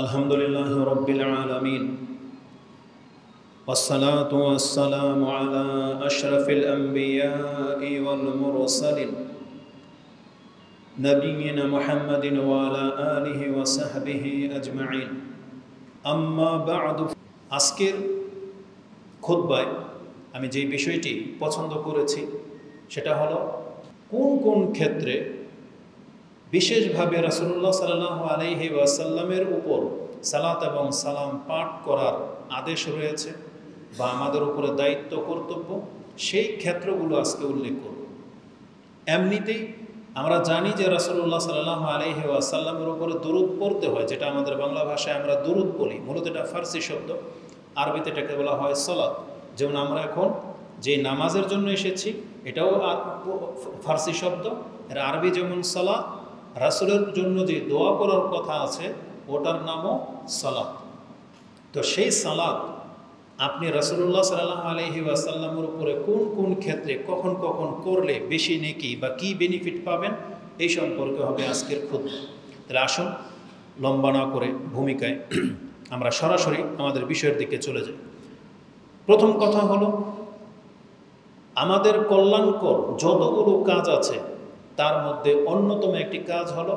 আলহামদুলিল্লাহি রাব্বিল আলামিন ওয়াসসালাতু ওয়াসসালামু আলা আশরাফিল আমবিয়াই ওয়াল মুরসালিন নবিয়িনা মুহাম্মাদিন ওয়া আলা আলিহি ওয়া সাহবিহি আজমাইন আম্মা বা'দু। আজকের খুতবায় আমি যে বিষয়টি পছন্দ করেছি সেটা হলো কোন কোন ক্ষেত্রে বিশেষভাবে রাসূলুল্লাহ সাল্লাল্লাহু আলাইহি ওয়াসাল্লামের উপর সালাত এবং সালাম পাঠ করার আদেশ রয়েছে বা আমাদের উপরে দায়িত্ব কর্তব্য, সেই ক্ষেত্রগুলো আজকে উল্লেখ করব। এমনিতেই আমরা জানি যে রাসূলুল্লাহ সাল্লাল্লাহু আলাইহি ওয়াসাল্লামের উপরে দুরূদ পড়তে হয়, যেটা আমাদের বাংলা ভাষায় আমরা দুরূদ বলি। মূলত এটা ফার্সি শব্দ, আরবিতে এটাকে বলা হয় সালাত। যেমন আমরা এখন যে নামাজের জন্য এসেছি এটাও ফার্সি শব্দ, এর আরবি যেমন সালাত। রাসূলের জন্য যে দোয়া করার কথা আছে ওটার নামও সালাত। তো সেই সালাত আপনি রাসূলুল্লাহ সাল্লাল্লাহু আলাইহি ওয়াসাল্লামের উপরে কোন কোন ক্ষেত্রে কখন কখন করলে বেশি নেকি বা কি বেনিফিট পাবেন, এই সম্পর্কে হবে আজকের খুতবা। তাহলে আসুন লম্বা না করে ভূমিকায় আমরা সরাসরি আমাদের বিষয়ের দিকে চলে যাই। প্রথম কথা হলো, আমাদের কল্যাণকর যতগুলো কাজ আছে তার মধ্যে অন্যতম একটি কাজ হলো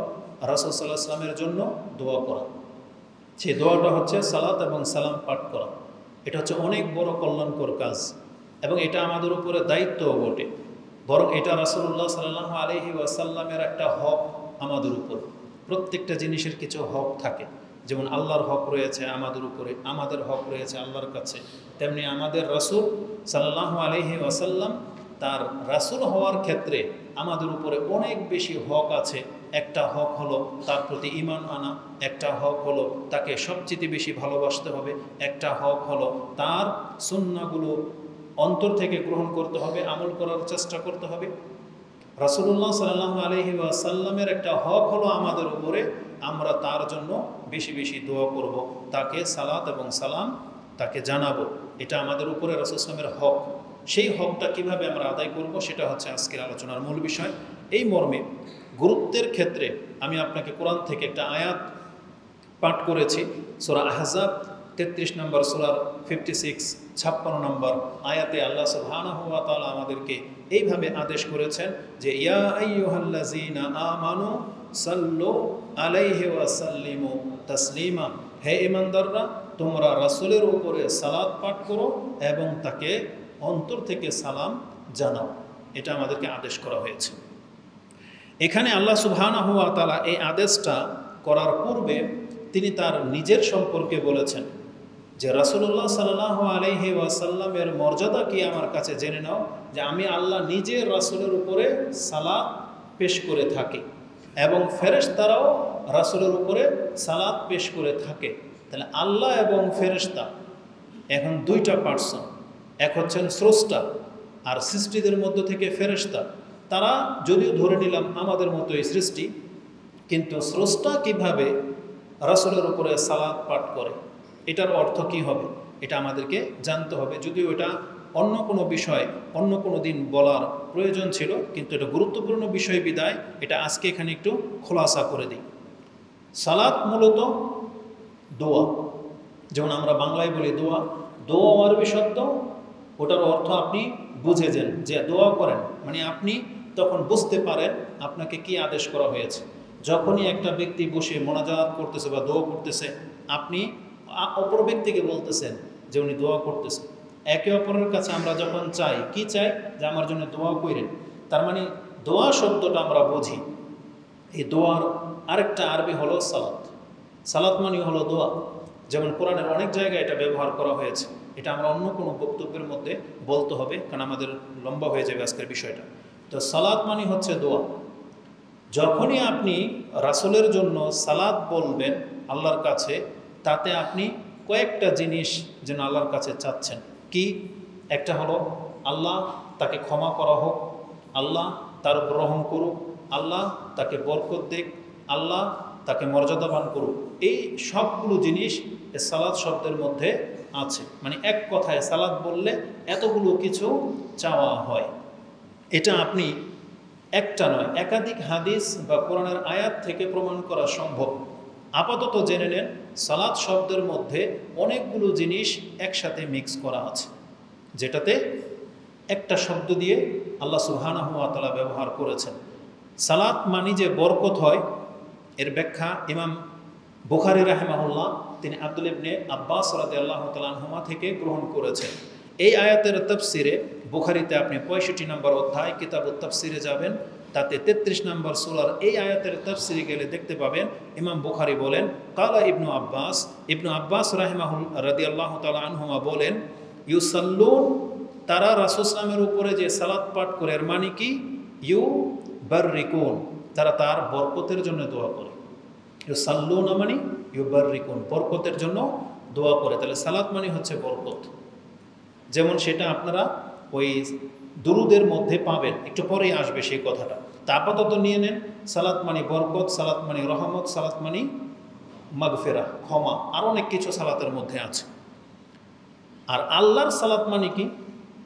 রাসূল সাল্লাল্লাহু আলাইহি ওয়াসাল্লামের জন্য দোয়া করা। সেই দোয়াটা হচ্ছে সালাত এবং সালাম পাঠ করা। এটা হচ্ছে অনেক বড় কল্যাণকর কাজ এবং এটা আমাদের উপরে দায়িত্বও বটে। বরং এটা রাসূলুল্লাহ সাল্লাল্লাহু আলাইহি ওয়াসাল্লামের একটা হক আমাদের উপর। প্রত্যেকটা জিনিসের কিছু হক থাকে, যেমন আল্লাহর হক রয়েছে আমাদের উপরে, আমাদের হক রয়েছে আল্লাহর কাছে। তেমনি আমাদের রাসূল সাল্লাল্লাহু আলাইহি ওয়াসাল্লাম তার রাসূল হওয়ার ক্ষেত্রে আমাদের উপরে অনেক বেশি হক আছে। একটা হক হলো তার প্রতি ঈমান আনা, একটা হক হলো তাকে সবচেয়ে বেশি ভালোবাসতে হবে, একটা হক হলো তার সুন্নাহগুলো অন্তর থেকে গ্রহণ করতে হবে, আমল করার চেষ্টা করতে হবে। রাসূলুল্লাহ সাল্লাল্লাহু আলাইহি ওয়াসাল্লামের একটা হক হলো আমাদের উপরে আমরা তার জন্য বেশি বেশি দোয়া করব, তাকে সালাত এবং সালাম তাকে জানাবো। এটা আমাদের উপরে রাসূল সাল্লামের হক। সেই হকটা কিভাবে আমরা আদায় করব সেটা হচ্ছে আজকের আলোচনার মূল বিষয়। এই মর্মে গুরুত্বের ক্ষেত্রে আমি আপনাকে কোরআন থেকে একটা আয়াত পাঠ করেছি। সূরা আহজাব 33 নম্বর সূরার 56 56 নম্বর আয়াতে আল্লাহ সুবহানাহু ওয়া তাআলা আমাদেরকে এইভাবে আদেশ করেছেন যে ইয়া আইয়ুহাল্লাযীনা আমানু সাল্লু আলাইহি ওয়া সাল্লিমু তাসলিমা, হে ঈমানদাররা তোমরা রাসূলের উপরে সালাত পাঠ করো এবং তাকে অন্তর থেকে সালাম জানাও। এটা আমাদেরকে আদেশ করা হয়েছে। এখানে আল্লাহ সুবহানাহু ওয়া তাআলা এই আদেশটা করার পূর্বে তিনি তার নিজের সম্পর্কে বলেছেন যে রাসূলুল্লাহ সাল্লাল্লাহু আলাইহি ওয়াসাল্লামের মর্যাদা কি আমার কাছে জেনে নাও, যে আমি আল্লাহ নিজে রাসূলের উপরে সালাত পেশ করে থাকি এবং ফেরেশতারাও রাসূলের উপরে সালাত পেশ করে থাকে। তাহলে আল্লাহ এবং ফেরেশতা এখন দুইটা পার্সন, এক হচ্ছেন স্রষ্টা আর সৃষ্টিদের মধ্য থেকে ফেরেশতা। তারা যদিও ধরে নিলাম আমাদের মতোই সৃষ্টি, কিন্তু স্রষ্টা কিভাবে রাসূলের উপরে সালাত পাঠ করে এটার অর্থ কি হবে এটা আমাদেরকে জানতে হবে। যদিও এটা অন্য কোনো বিষয় অন্য কোনো দিন বলার প্রয়োজন ছিল, কিন্তু এটা গুরুত্বপূর্ণ বিষয় বিদায় এটা আজকে এখানে একটু খোলাসা করে দিই। সালাত মূলত দোয়া, যেমন আমরা বাংলায় বলি দোয়া। দোয়া আরবি শব্দ, ওটার অর্থ আপনি বুঝে যান যে দোয়া করেন, মানে আপনি তখন বুঝতে পারেন আপনাকে কি আদেশ করা হয়েছে। যখনই একটা ব্যক্তি বসে মোনাজাত করতেছে বা দোয়া করতেছে, আপনি অপর ব্যক্তিকে বলতেছেন যে উনি দোয়া করতেছেন। একে অপরের কাছে আমরা যখন চাই, কি চাই, যে আমার জন্য দোয়া করেন, তার মানে দোয়া শব্দটা আমরা বুঝি। এই দোয়ার আরেকটা আরবি হলো সালাত। সালাত মানে হলো দোয়া। যেমন কোরআনের অনেক জায়গায় এটা ব্যবহার করা হয়েছে। এটা আমরা অন্য কোনো বক্তব্যের মধ্যে বলতে হবে, কারণ আমাদের লম্বা হয়ে যাবে আজকের বিষয়টা। তো সালাত মানে হচ্ছে দোয়া। যখনই আপনি রাসূলের জন্য সালাত বলবেন আল্লাহর কাছে, তাতে আপনি কয়েকটা জিনিস যেন আল্লাহর কাছে চাচ্ছেন। কি? একটা হলো আল্লাহ তাকে ক্ষমা করা হোক, আল্লাহ তার উপর রহম করুক, আল্লাহ তাকে বরকত দিক, আল্লাহ তাকে মর্যাদাবান করুক। এই সবগুলো জিনিস এই সালাত শব্দের মধ্যে আছে। মানে এক কথায় সালাত বললে এতগুলো কিছু চাওয়া হয়। এটা আপনি একটা নয়, একাধিক হাদিস বা কোরআনের আয়াত থেকে প্রমাণ করা সম্ভব। আপাতত জেনে নেন সালাত শব্দের মধ্যে অনেকগুলো জিনিস একসাথে মিক্স করা আছে, যেটাতে একটা শব্দ দিয়ে আল্লাহ সুবহানাহু ওয়া তাআলা ব্যবহার করেছেন। সালাত মানি যে বরকত হয়, এর ব্যাখ্যা ইমাম বুখারী রাহিমাহুল্লাহ তিনি আব্দুল ইবনে আব্বাস রাদিয়াল্লাহু তাআলা আনহুমা থেকে গ্রহণ করেছেন। এই আয়াতের তাফসিরে বুখারীতে আপনি 65 নম্বর অধ্যায় কিতাবুত তাফসিরে যাবেন, তাতে 33 নম্বর সূরার এই আয়াতের তাফসিরে গেলে দেখতে পাবেন ইমাম বুখারী বলেন কালা ইবনু আব্বাস রাদিয়াল্লাহু তাআলা আনহুমা বলেন ইউসাল্লুন, তারা রাসূল সাল্লাল্লাহু আলাইহি উপরে যে সালাত পাঠ করে এর মানে কি, ইউবাররিকুন, তারা তার বরকতের জন্য দোয়া করে। ইউসাল্লুনা মানে ইউবাররিকুন, বরকতের জন্য দোয়া করে। তাহলে সালাত মানে হচ্ছে বরকত। যেমন সেটা আপনারা ওই দুরুদের মধ্যে পাবেন, একটু পরেই আসবে সেই কথাটা। তা আপাতত নিয়ে নেন সালাত মানে বরকত, সালাত মানে রহমত, সালাত মানে মাগফিরা, ক্ষমা, আর অনেক কিছু সালাতের মধ্যে আছে। আর আল্লাহর সালাত মানে কি,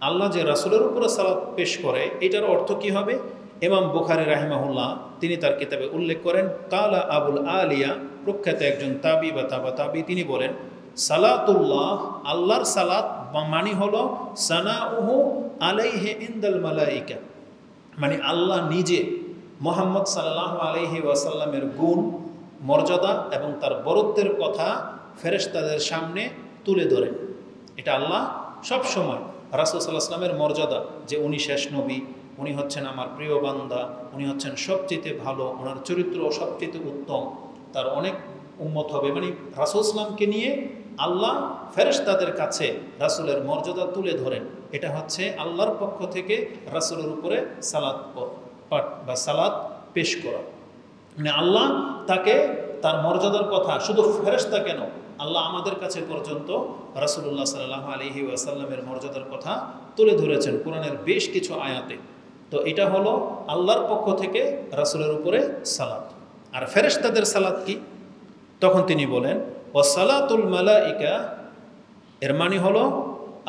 আল্লাহ যে রাসূলের উপরে সালাত পেশ করে, এটার অর্থ কি হবে? ইমাম বুখারী রাহিমাহুল্লাহ তিনি তার কিতাবে উল্লেখ করেন কালা আবুল আলিয়া, প্রখ্যাত একজন তাবি বা তাবি, তিনি বলেন সালাতুল্লাহ, আল্লাহর সালাত মানে হলো সানাউহু আলাইহি ইনদাল মালাইকা, মানে আল্লাহ নিজে মুহাম্মদ সাল্লাল্লাহু আলাইহি ওয়াসাল্লামের গুণ, মর্যাদা এবং তার বরত্বের কথা ফেরেশতাদের সামনে তুলে ধরেন। এটা আল্লাহ সব সময় রাসূল সাল্লাল্লাহু আলাইহি ওয়াসাল্লামের মর্যাদা, যে উনি শেষ নবী, উনি হচ্ছেন আমার প্রিয় বান্দা, উনি হচ্ছেন সবচেয়ে ভালো, ওনার চরিত্র সবচেয়ে উত্তম, তার অনেক উম্মত হবে, মানে রাসূল সাল্লামকে নিয়ে আল্লাহ ফেরেশতাদের কাছে রাসূলের মর্যাদা তুলে ধরেন। এটা হচ্ছে আল্লাহর পক্ষ থেকে রাসূলের উপরে সালাত পাঠ বা সালাত পেশ করা। মানে আল্লাহ তাকে তার মর্যাদার কথা শুধু ফেরেশতা কেন, আল্লাহ আমাদের কাছে পর্যন্ত রাসূলুল্লাহ সাল্লাল্লাহু আলাইহি ওয়াসাল্লামের মর্যাদার কথা তুলে ধরেছেন কোরআনের বেশ কিছু আয়াতে। তো এটা হলো আল্লাহর পক্ষ থেকে রাসূলের উপরে সালাত। আর ফেরেশতাদের সালাত কি? তখন তিনি বলেন ওয়াসালাতুল মালাইকা, এর মানে হলো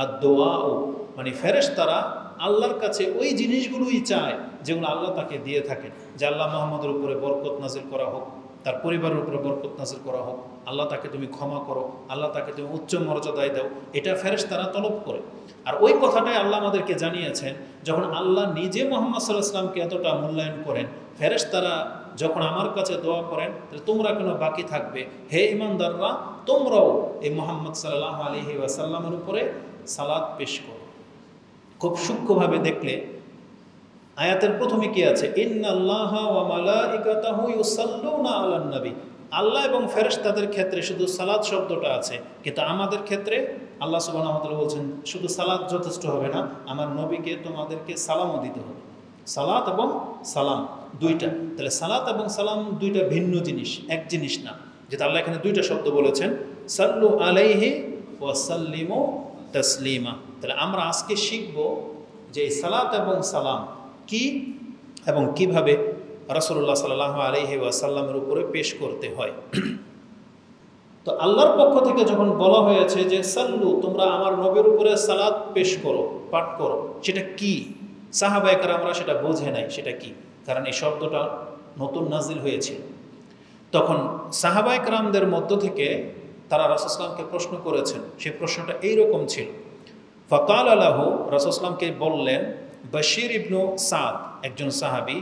আদ-দুআউ, মানে ফেরেশতারা আল্লাহর কাছে ওই জিনিসগুলোই চায় যেগুলো আল্লাহ তাকে দিয়ে থাকেন, যে আল্লাহ মুহাম্মদের উপরে বরকত নাজিল করা হোক, তার পরিবারের উপরে বরকত নাজিল করা হোক, আল্লাহ তাকে তুমি ক্ষমা করো, আল্লাহ তাকে তুমি উচ্চ মর্যাদায় দাও, এটা ফেরেশতারা তলব করে। আর ওই কথাটাই আল্লাহ আমাদেরকে জানিয়েছেন, যখন আল্লাহ নিজে মুহাম্মদ সাল্লাল্লাহু আলাইহি ওয়াসাল্লামকে এতটা মূল্যায়ন করেন, ফেরেশতারা যখন আমার কাছে দোয়া করেন, তাহলে তোমরা কেন বাকি থাকবে? হে ঈমানদাররা, তোমরাও এই মুহাম্মদ সাল্লাল্লাহু আলাইহি ওয়াসাল্লামের উপরে সালাত পেশ করো। খুব সূক্ষ্মভাবে দেখলে আয়াতের প্রথমে কি আছে? ইন্নাল্লাহা ওয়া মালাইকাতাহু ইউসাল্লুনা আলান নবী, আল্লাহ এবং ফেরেশতাদের ক্ষেত্রে শুধু সালাত শব্দটা আছে, কিন্তু আমাদের ক্ষেত্রে আল্লাহ সুবহানাহু ওয়া তাআলা বলছেন শুধু সালাত যথেষ্ট হবে না, আমার নবীকে তোমাদেরকে সালামও দিতে হবে। সালাত এবং সালাম দুইটা, তাহলে সালাত এবং সালাম দুইটা ভিন্ন জিনিস, এক জিনিস না। যেটা আল্লাহ এখানে দুইটা শব্দ বলেছেন, সাল্লু আলাইহি ওয়া সাল্লিমু তাসলিমা। তাহলে আমরা আজকে শিখব যে এই সালাত এবং সালাম কি এবং কিভাবে রাসূলুল্লাহ সাল্লাল্লাহু আলাইহি ওয়াসাল্লামের উপরে পেশ করতে হয়। তো আল্লাহর পক্ষ থেকে যখন বলা হয়েছে যে সাল্লু, তোমরা আমার নবীর উপরে সালাত পেশ করো, পাঠ করো, সেটা কি? সাহাবায়ে কেরামরা সেটা বোঝে নাই সেটা কি, কারণ এই শব্দটা নতুন নাজিল হয়েছিল। তখন সাহাবায়ে কেরামদের মধ্য থেকে তারা রাসূল সাল্লাল্লাহু আলাইহি ওয়াসাল্লামকে প্রশ্ন করেছেন। সেই প্রশ্নটা এইরকম ছিল, ফাকাল লাহু, রাসূল সাল্লাল্লাহু আলাইহি ওয়াসাল্লামকে বললেন বশির ইবনু সাদ, একজন সাহাবী,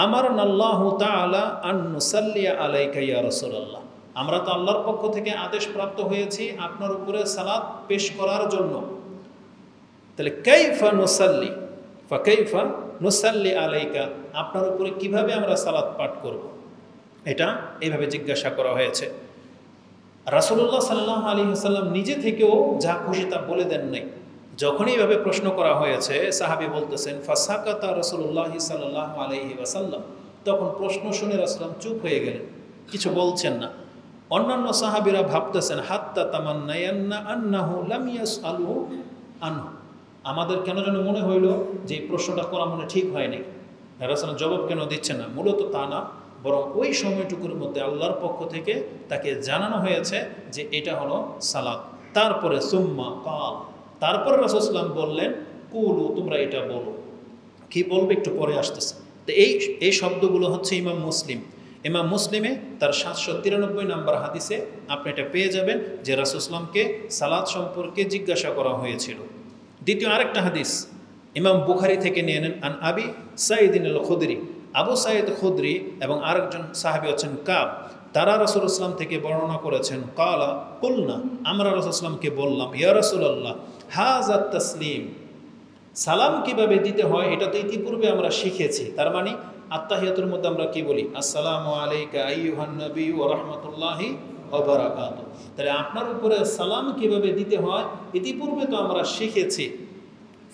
আমারনাল্লাহু তাআলা আন নুসাল্লিয়া আলাইকা ইয়া রাসূলুল্লাহ, আমরা তো আল্লাহর পক্ষ থেকে আদেশ প্রাপ্ত হয়েছি আপনার উপরে সালাত পেশ করার জন্য। তাহলে কাইফা নুসাল্লি, ফাকাইফা নুসাল্লি আলাইকা, আপনার উপরে কিভাবে আমরা সালাত পাঠ করব? এটা এইভাবে জিজ্ঞাসা করা হয়েছে। রাসূলুল্লাহ সাল্লাল্লাহু আলাইহি ওয়াসাল্লাম নিজে থেকেও যা খুশি তা বলে দেন নাই। যখনই এইভাবে প্রশ্ন করা হয়েছে, সাহাবী বলতেছেন ফাসাকাতা রাসূলুল্লাহ সাল্লাল্লাহু আলাইহি ওয়াসাল্লাম, তখন প্রশ্ন শুনে রাসূলুল্লাহ চুপ হয়ে গেলেন, কিছু বলছেন না। অন্যান্য সাহাবীরা ভাবতেছেন হাত্তা তামান্নায়ান্না আন্নাহু লাম ইয়াসআলু আনহু, আমাদের কেন যেন মনে হইল যে এই প্রশ্নটা করা মনে ঠিক হয়নি, রাসূলুল্লাহ জবাব কেন দিচ্ছেন না। মূলত তা না, বরং ওই সময়টুকুর মধ্যে আল্লাহর পক্ষ থেকে তাকে জানানো হয়েছে যে এটা হলো সালাত। তারপরে সুম্মা কাল, তারপরে রাসূল সাল্লাল্লাহু আলাইহি ওয়াসাল্লাম বললেন কুলু, তোমরা এটা বলো। কি বলবে একটু পরে আসতেছে। তো এই শব্দগুলো হচ্ছে ইমাম মুসলিম ইমাম মুসলিমে তার 793 নম্বর হাদিসে আপনি এটা পেয়ে যাবেন যে রাসূল সাল্লামকে সালাত সম্পর্কে জিজ্ঞাসা করা হয়েছিল। দ্বিতীয় আরেকটা হাদিস ইমাম বুখারী থেকে নিয়ে নেন, আন আবি সাঈদিন আল খুদরি, আবু সাঈদ খুদরি এবং আরেকজন সাহাবী হচ্ছেন কাব, তারা রাসূলুল্লাহ সাল্লাম থেকে বর্ণনা করেছেন, কালা কুলনা, আমরা রাসূলুল্লাহ সাল্লামকে বললাম, ইয়া রাসূলুল্লাহ হাযা তাসলিম, সালাম কিভাবে দিতে হয় এটা তো ইতিপূর্বে আমরা শিখেছি। তার মানে আত্তাহিয়াতুর মধ্যে আমরা কি বলি, আসসালামু আলাইকা আইয়ুহান নবী ওয়া রাহমাতুল্লাহি ওয়া বারাকাতুহু। তাহলে আপনার উপরে সালাম কিভাবে দিতে হয় ইতিপূর্বে তো আমরা শিখেছি।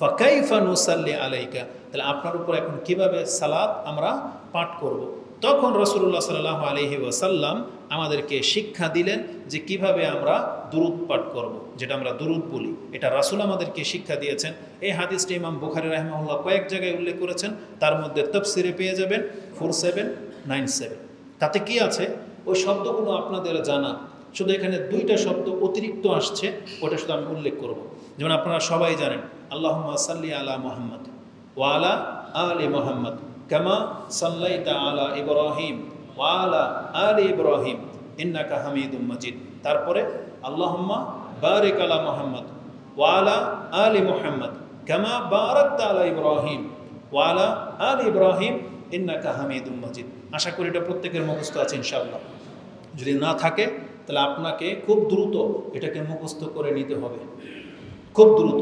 ফাকাইফা নুসাল্লি আলাইকা, তাহলে আপনার উপর এখন কিভাবে সালাত আমরা পাঠ করব। তখন রাসূলুল্লাহ সাল্লাল্লাহু আলাইহি ওয়াসাল্লাম আমাদেরকে শিক্ষা দিলেন যে কিভাবে আমরা দুরূদ পাঠ করব, যেটা আমরা দুরূদ বলি। এটা রাসূল আমাদেরকে শিক্ষা দিয়েছেন। এই হাদিসটি ইমাম বুখারী রাহিমাহুল্লাহ কয়েক জায়গায় উল্লেখ করেছেন, তার মধ্যে তাফসিরে পেয়ে যাবেন 4797। তাতে কি আছে ওই শব্দগুলো আপনাদের জানা, শুধু এখানে দুইটা শব্দ অতিরিক্ত আসছে, ওটা শুধু আমি উল্লেখ করব। যেমন আপনারা সবাই জানেন, আল্লাহুম্মা সাল্লি আলা মুহাম্মদ ওয়া আলা আলি মুহাম্মদ কামা সাল্লাইতা আলা ইব্রাহিম ওয়া আলা আলি ইব্রাহিম ইন্নাকা হামিদুম মাজিদ। তারপরে আল্লাহুম্মা বারিক আলা মুহাম্মদ ওয়া আলা আলি মুহাম্মদ কামা বারাকতা আলা ইব্রাহিম ওয়া আলা আলি ইব্রাহিম ইন্নাকা হামিদুম মাজিদ। আশা করি এটা প্রত্যেকের মুখস্থ আছে ইনশাআল্লাহ। যদি না থাকে তাহলে আপনাকে খুব দ্রুত এটাকে মুখস্থ করে নিতে হবে, খুব দ্রুত।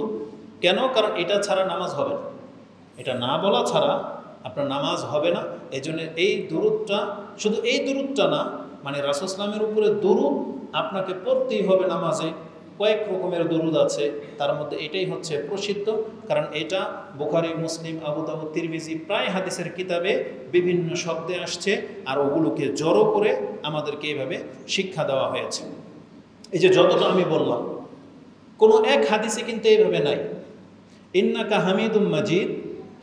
কেন? কারণ এটা ছাড়া নামাজ হবে না, এটা না বলা ছাড়া আপনার নামাজ হবে না। এই জন্য এই দুরূদটা, শুধু এই দুরূদটা না, মানে রাসূল সাল্লামের উপরে দুরূদ আপনাকে পড়তেই হবে নামাজে। কয়েক রকমের দুরূদ আছে, তার মধ্যে এটাই হচ্ছে প্রসিদ্ধ, কারণ এটা বুখারী, মুসলিম, আবু দাউদ, তিরমিজি প্রায় হাদিসের কিতাবে বিভিন্ন শব্দে আসছে, আর ওগুলোকে জড়ো করে আমাদেরকে এইভাবে শিক্ষা দেওয়া হয়েছে। এই যে যতটা আমি বললাম, কোনো এক হাদিসে কিন্তু এইভাবে নাই। ইন্নাকা হামিদুম মাজিদ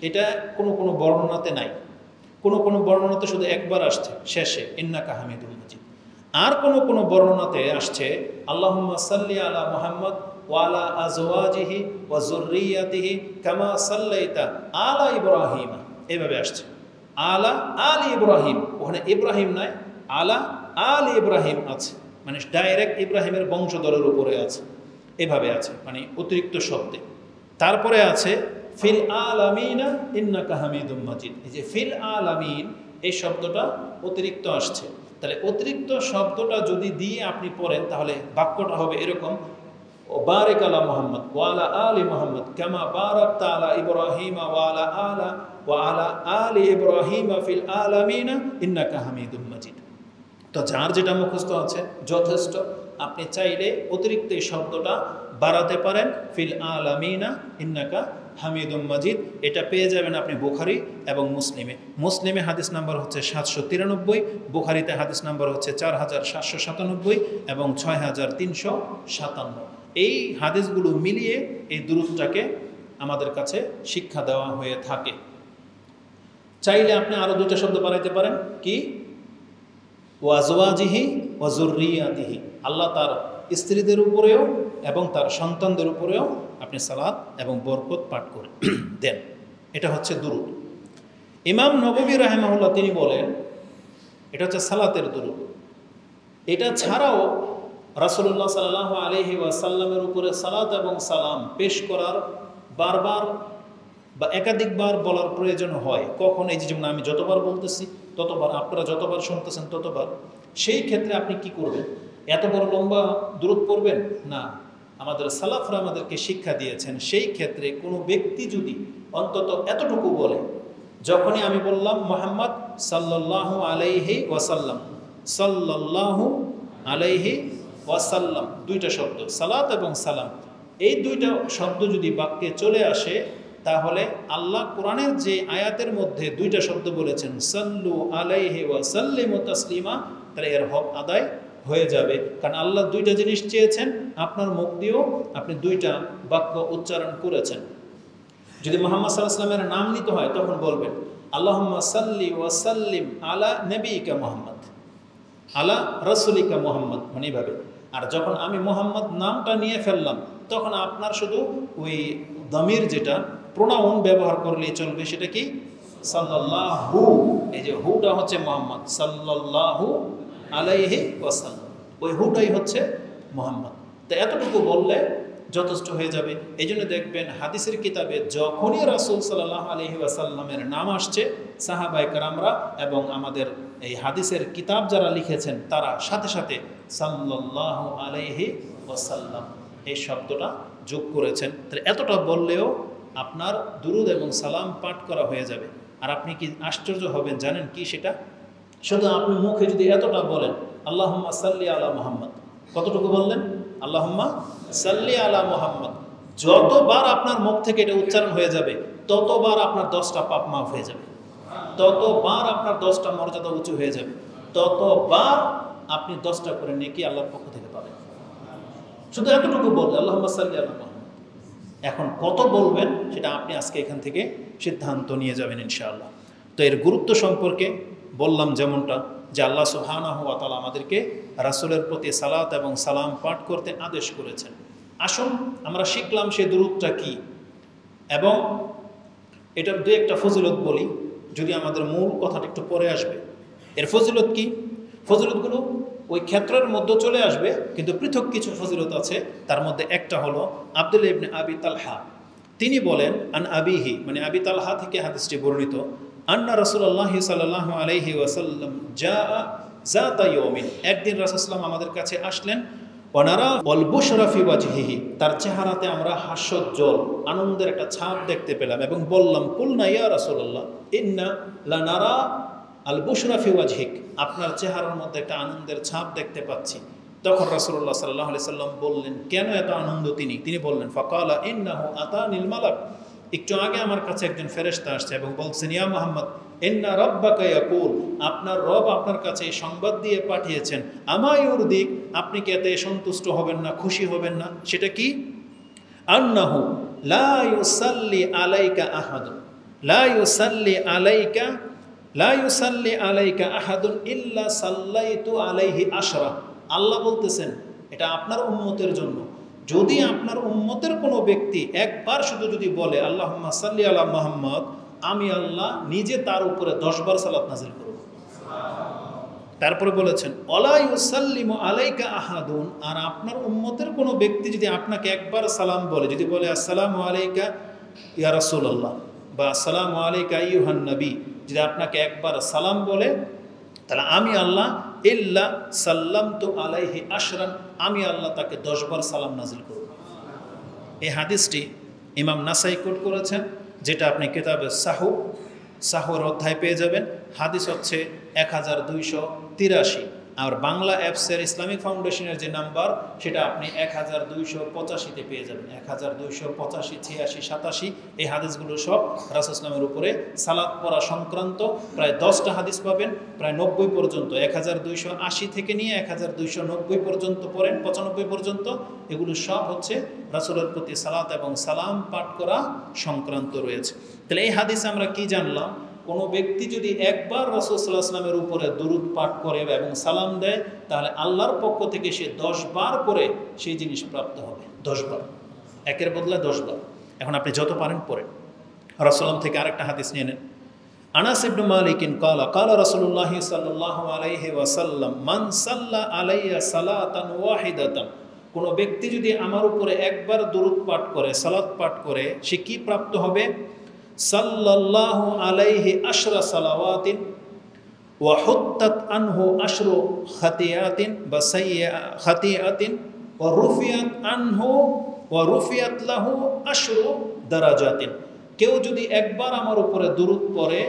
এটা কোনো বর্ণনাতে নাই, কোনো বর্ণনাতে শুধু একবার আসছে শেষে, ইন্নাকা হামিদুম মাজিদ। আর কোনো বর্ণনাতে আসছে আল্লাহুম্মা সাল্লি আলা মুহাম্মদ ওয়া আলা আজওয়াজিহি ওয়া যুররিয়াতিহি কামা সাল্লাইতা আলা ইব্রাহিম, এভাবে আসছে। আলা আলি ইব্রাহিম, ওখানে ইব্রাহিম নয়, আলা আলি ইব্রাহিম আছে, মানে ডাইরেক্ট ইব্রাহিমের বংশধরের উপরে আছে, এভাবে আছে, মানে অতিরিক্ত শব্দে। তারপরে আছে ফিল আলামিনা ইন্নাকা হামিদুম মাজিদ। এই যে ফিল আলামিন এই শব্দটা অতিরিক্ত আসছে, তাহলে অতিরিক্ত শব্দটা যদি দিয়ে আপনি পড়েন তাহলে বাক্যটা হবে এরকম, ও বারিক আলা মুহাম্মদ ওয়া আলা আলি মুহাম্মদ কামা বারাকতা আলা ইব্রাহিম ওয়া আলা আলি ইব্রাহিম ফিল আলামিনা ইন্নাকা হামিদুম মাজিদ। তো যার যেটা মুখস্থ আছে যথেষ্ট, আপনি চাইলে অতিরিক্ত এই শব্দটা বাড়াতে পারেন, ফিল আলামিনা ইন্নাকা হামিদুম মাজিদ। এটা পেয়ে যাবেন আপনি বুখারী এবং মুসলিমে। মুসলিমে হাদিস নাম্বার হচ্ছে 793, বুখারীতে হাদিস নাম্বার হচ্ছে 4797 এবং 6357। এই হাদিসগুলো মিলিয়ে এই দুরূদটাকে আমাদের কাছে শিক্ষা দেওয়া হয়ে থাকে। চাইলে আপনি আরও দুইটা শব্দ বাড়াইতে পারেন, কি? ওয়াজওয়াজিহি ওয়া যুররিয়াতিহি, আল্লাহ তার স্ত্রীদের উপরেও এবং তার সন্তানদের উপরেও আপনি সালাত এবং বরকত পাঠ করে দেন। এটা হচ্ছে দুরূদ। ইমাম নববী রাহিমাহুল্লাহ তিনি বলেন এটা হচ্ছে সালাতের দুরূদ। এটা ছাড়াও রাসূলুল্লাহ সাল্লাল্লাহু আলাইহি ওয়াসাল্লামের উপরে সালাত এবং সালাম পেশ করার বারবার বা একাধিকবার বলার প্রয়োজন হয়। কখন? এই যে যেমন আমি যতবার বলতেছি ততবার, আপনারা যতবার শুনতেছেন ততবার। সেই ক্ষেত্রে আপনি কি করবেন? এত বড় লম্বা দুরূদ পড়বেন না। আমাদের সালাফরা আমাদেরকে শিক্ষা দিয়েছেন, সেই ক্ষেত্রে কোনো ব্যক্তি যদি অন্তত এতটুকু বলে, যখনই আমি বললাম মুহাম্মদ সাল্লাল্লাহু আলাইহি ওয়াসাল্লাম, সাল্লাল্লাহু আলাইহি ওয়াসাল্লাম, দুইটা শব্দ সালাত এবং সালাম, এই দুইটা শব্দ যদি বাক্যে চলে আসে, তাহলে আল্লাহ কোরআনের যে আয়াতের মধ্যে দুইটা শব্দ বলেছেন সাল্লু আলাইহি ওয়া সাল্লিমু তাসলিমা, তাহলে এর হক আদায় হয়ে যাবে। কারণ আল্লাহ দুইটা জিনিস চেয়েছেন, আপনার মুখ দিয়েও আপনি দুইটা বাক্য উচ্চারণ করেছেন। যদি মুহাম্মদ সাল্লাল্লাহু আলাইহি ওয়াসাল্লামের নাম নিতে হয় তখন বলবেন আল্লাহুম্মা সাল্লি ওয়া সাল্লিম আলা নবিয়িকা মুহাম্মদ, আলা রাসূলিকা মুহাম্মদ, মানে এইভাবে। আর যখন আমি মুহাম্মদ নামটা নিয়ে ফেললাম তখন আপনার শুধু ওই দমির যেটা প্রোনাউন ব্যবহার করলেই চলবে, সেটা কি? সাল্লাল্লাহু, এই যে হুটা হচ্ছে মোহাম্মদ, সাল্লাল্লাহু আলাইহি ওয়াসাল্লাম, ওই হুটাই হচ্ছে মোহাম্মদ। তো এতটুকু বললে যথেষ্ট হয়ে যাবে। এই জন্য দেখবেন হাদিসের কিতাবে যখনই রাসূল সাল্লাল্লাহু আলাইহি ওয়াসাল্লামের নাম আসছে, সাহাবায়ে কেরামরা এবং আমাদের এই হাদিসের কিতাব যারা লিখেছেন তারা সাথে সাথে সাল্লাল্লাহু আলাইহি ওয়াসাল্লাম এই শব্দটা যোগ করেছেন। তাহলে এতটা বললেও আপনার দুরুদ এবং সালাম পাঠ করা হয়ে যাবে। আর আপনি কি আশ্চর্য হবেন জানেন কি সেটা? শুধু আপনি মুখে যদি এতটা বলেন আল্লাহুম্মা সাল্লি আলা মুহাম্মদ, কতটুকু বললেন? আল্লাহুম্মা সাল্লি আলা মুহাম্মদ, যতবার আপনার মুখ থেকে এটা উচ্চারণ হয়ে যাবে ততবার আপনার 10টা পাপ মাফ হয়ে যাবে, ততবার আপনার 10টা মর্যাদা উঁচু হয়ে যাবে, ততবার আপনি 10টা করে নেকি আল্লাহর পক্ষ থেকে পাবেন। শুধু এতটুকু বললে আল্লাহুম্মা সাল্লি আলা মুহাম্মদ। এখন কত বলবেন সেটা আপনি আজকে এখান থেকে সিদ্ধান্ত নিয়ে যাবেন ইনশাআল্লাহ। তো এর গুরুত্ব সম্পর্কে বললাম যেমনটা, যে আল্লাহ সুবহানাহু ওয়া তাআলা আমাদেরকে রাসূলের প্রতি সালাত এবং সালাম পাঠ করতে আদেশ করেছেন। আসুন আমরা শিখলাম সেই দুরূদটা কি, এবং এটার দু একটা ফজিলত বলি, যদি আমাদের মূল কথাটা একটু পরে আসবে। এর ফজিলত কি? ফজিলতগুলো ওই ক্ষেত্রের মধ্যে চলে আসবে, কিন্তু পৃথক কিছু ফজিলত আছে। তার মধ্যে একটা হলো আব্দুল্লাহ ইবনে আবি তালহা, তিনি বলেন আন আবিহি, মানে আবি তালহা থেকে হাদিসটি বর্ণিত, আন্না রাসূলুল্লাহ সাল্লাল্লাহু আলাইহি ওয়াসাল্লাম যাতা ইয়াউমিন, একদিন রাসূল সাল্লাল্লাহু আমাদের কাছে আসলেন, ওয়ানারা ওয়াল বুশরা ফি ওয়াজহিহি, তার চেহারাতে আমরা হাস্যোজ্জ্বল আনন্দের একটা ছাপ দেখতে পেলাম, এবং বললাম কুলনা ইয়া রাসূলুল্লাহ ইন্না লানারা আল বুশরা ফি ওয়াজহিক, আপনার চেহারার মধ্যে একটা আনন্দের ছাপ দেখতে পাচ্ছি। তখন রাসূলুল্লাহ সাল্লাল্লাহু আলাইহি সাল্লাম বললেন, কেন এত আনন্দ? তিনি বললেন ফাকালা ইন্নাহু আতানিল মালাক, একটু আগে আমার কাছে একজন ফেরেশতা আসছে এবং বলছেন, ইয়া মুহাম্মদ ইন্না রাব্বাকা ইয়াকুল, আপনার রব আপনার কাছে এই সংবাদ দিয়ে পাঠিয়েছেন, আমা ইউরদিক, আপনি কি এতে সন্তুষ্ট হবেন না, খুশি হবেন না? সেটা কি? আন্নাহু লা ইউসাল্লি আলাইকা আহাদুন, লা ইউসাল্লি আলাইকা, লা ইউসাল্লি আলাইকা আহাদুন ইল্লা সাল্লাইতু আলাইহি আশরা। আল্লাহ বলতেছেন এটা আপনার উম্মতের জন্য, যদি আপনার উম্মতের কোনো ব্যক্তি একবার শুধু যদি বলে আল্লাহুম্মা সাল্লি আলা মুহাম্মদ, আমি আল্লাহ নিজে তার উপরে 10 বার সালাত নাযিল করব। তারপরে বলেছেন ওয়ালা ইউসাল্লিমু আলাইকা আহাদুন, আর আপনার উম্মতের কোনো ব্যক্তি যদি আপনাকে একবার সালাম বলে, যদি বলে আসসালামু আলাইকা ইয়া রাসূলুল্লাহ বা আসসালামু আলাইকা আইয়ুহান নবী, যদি আপনাকে একবার সালাম বলে, তাহলে আমি আল্লাহ ইল্লা সাল্লামতু আলাইহি আশরান, আমি আল্লাহ তাকে 10 বার সালাম নাযিল করব। এই হাদিসটি ইমাম নাসাই কোট করেছেন, যেটা আপনি কিতাবে সাহুর অধ্যায় পেয়ে যাবেন। হাদিস হচ্ছে 1283, আর বাংলা অ্যাপসের ইসলামিক ফাউন্ডেশনের যে নাম্বার সেটা আপনি 1285-তে পেয়ে যাবেন। 1285, 86, 87 এই হাদিসগুলো সব রাসূল ইসলামের উপরে সালাত পড়া সংক্রান্ত প্রায় 10টা হাদিস পাবেন, প্রায় 90 পর্যন্ত, 1280 থেকে নিয়ে 1290 পর্যন্ত পড়েন, 95 পর্যন্ত, এগুলো সব হচ্ছে রাসূলের প্রতি সালাত এবং সালাম পাঠ করা সংক্রান্ত রয়েছে। তাহলে এই হাদিসে আমরা কি জানলাম? কোনো ব্যক্তি যদি একবার রাসূল সাল্লাল্লাহু আলাইহি ওয়াসাল্লামের উপরে দুরূদ পাঠ করে এবং সালাম দেয়, তাহলে আল্লাহর পক্ষ থেকে সে 10 বার করে সেই জিনিস প্রাপ্ত হবে। 10 বার, একের বদলে 10 বার। এখন আপনি যত পারেন পড়েন। রাসূলুল্লাহ থেকে আরেকটা হাদিস নিয়ে নেন। আনাস ইবনে মালিক কালা রাসূলুল্লাহ সাল্লাল্লাহু আলাইহি ওয়াসাল্লাম মান সাল্লা আলাইয়া সালাতান ওয়াহিদাতান, কোনো ব্যক্তি যদি আমার উপরে একবার দুরূদ পাঠ করে, সালাত পাঠ করে, সে কি প্রাপ্ত হবে? সাল্লাল্লাহু আলাইহি আশরা সালাওয়াতিন ওয়া হুত্তাত আনহু আশরু খাতিয়াতিন বা খাতিয়াতিন ওয়া রুফিয়াত আনহু ওয়া রুফিয়াত লাহু আশরু দারাজাতিন। কেউ যদি একবার আমার উপরে দুরূদ পড়ে,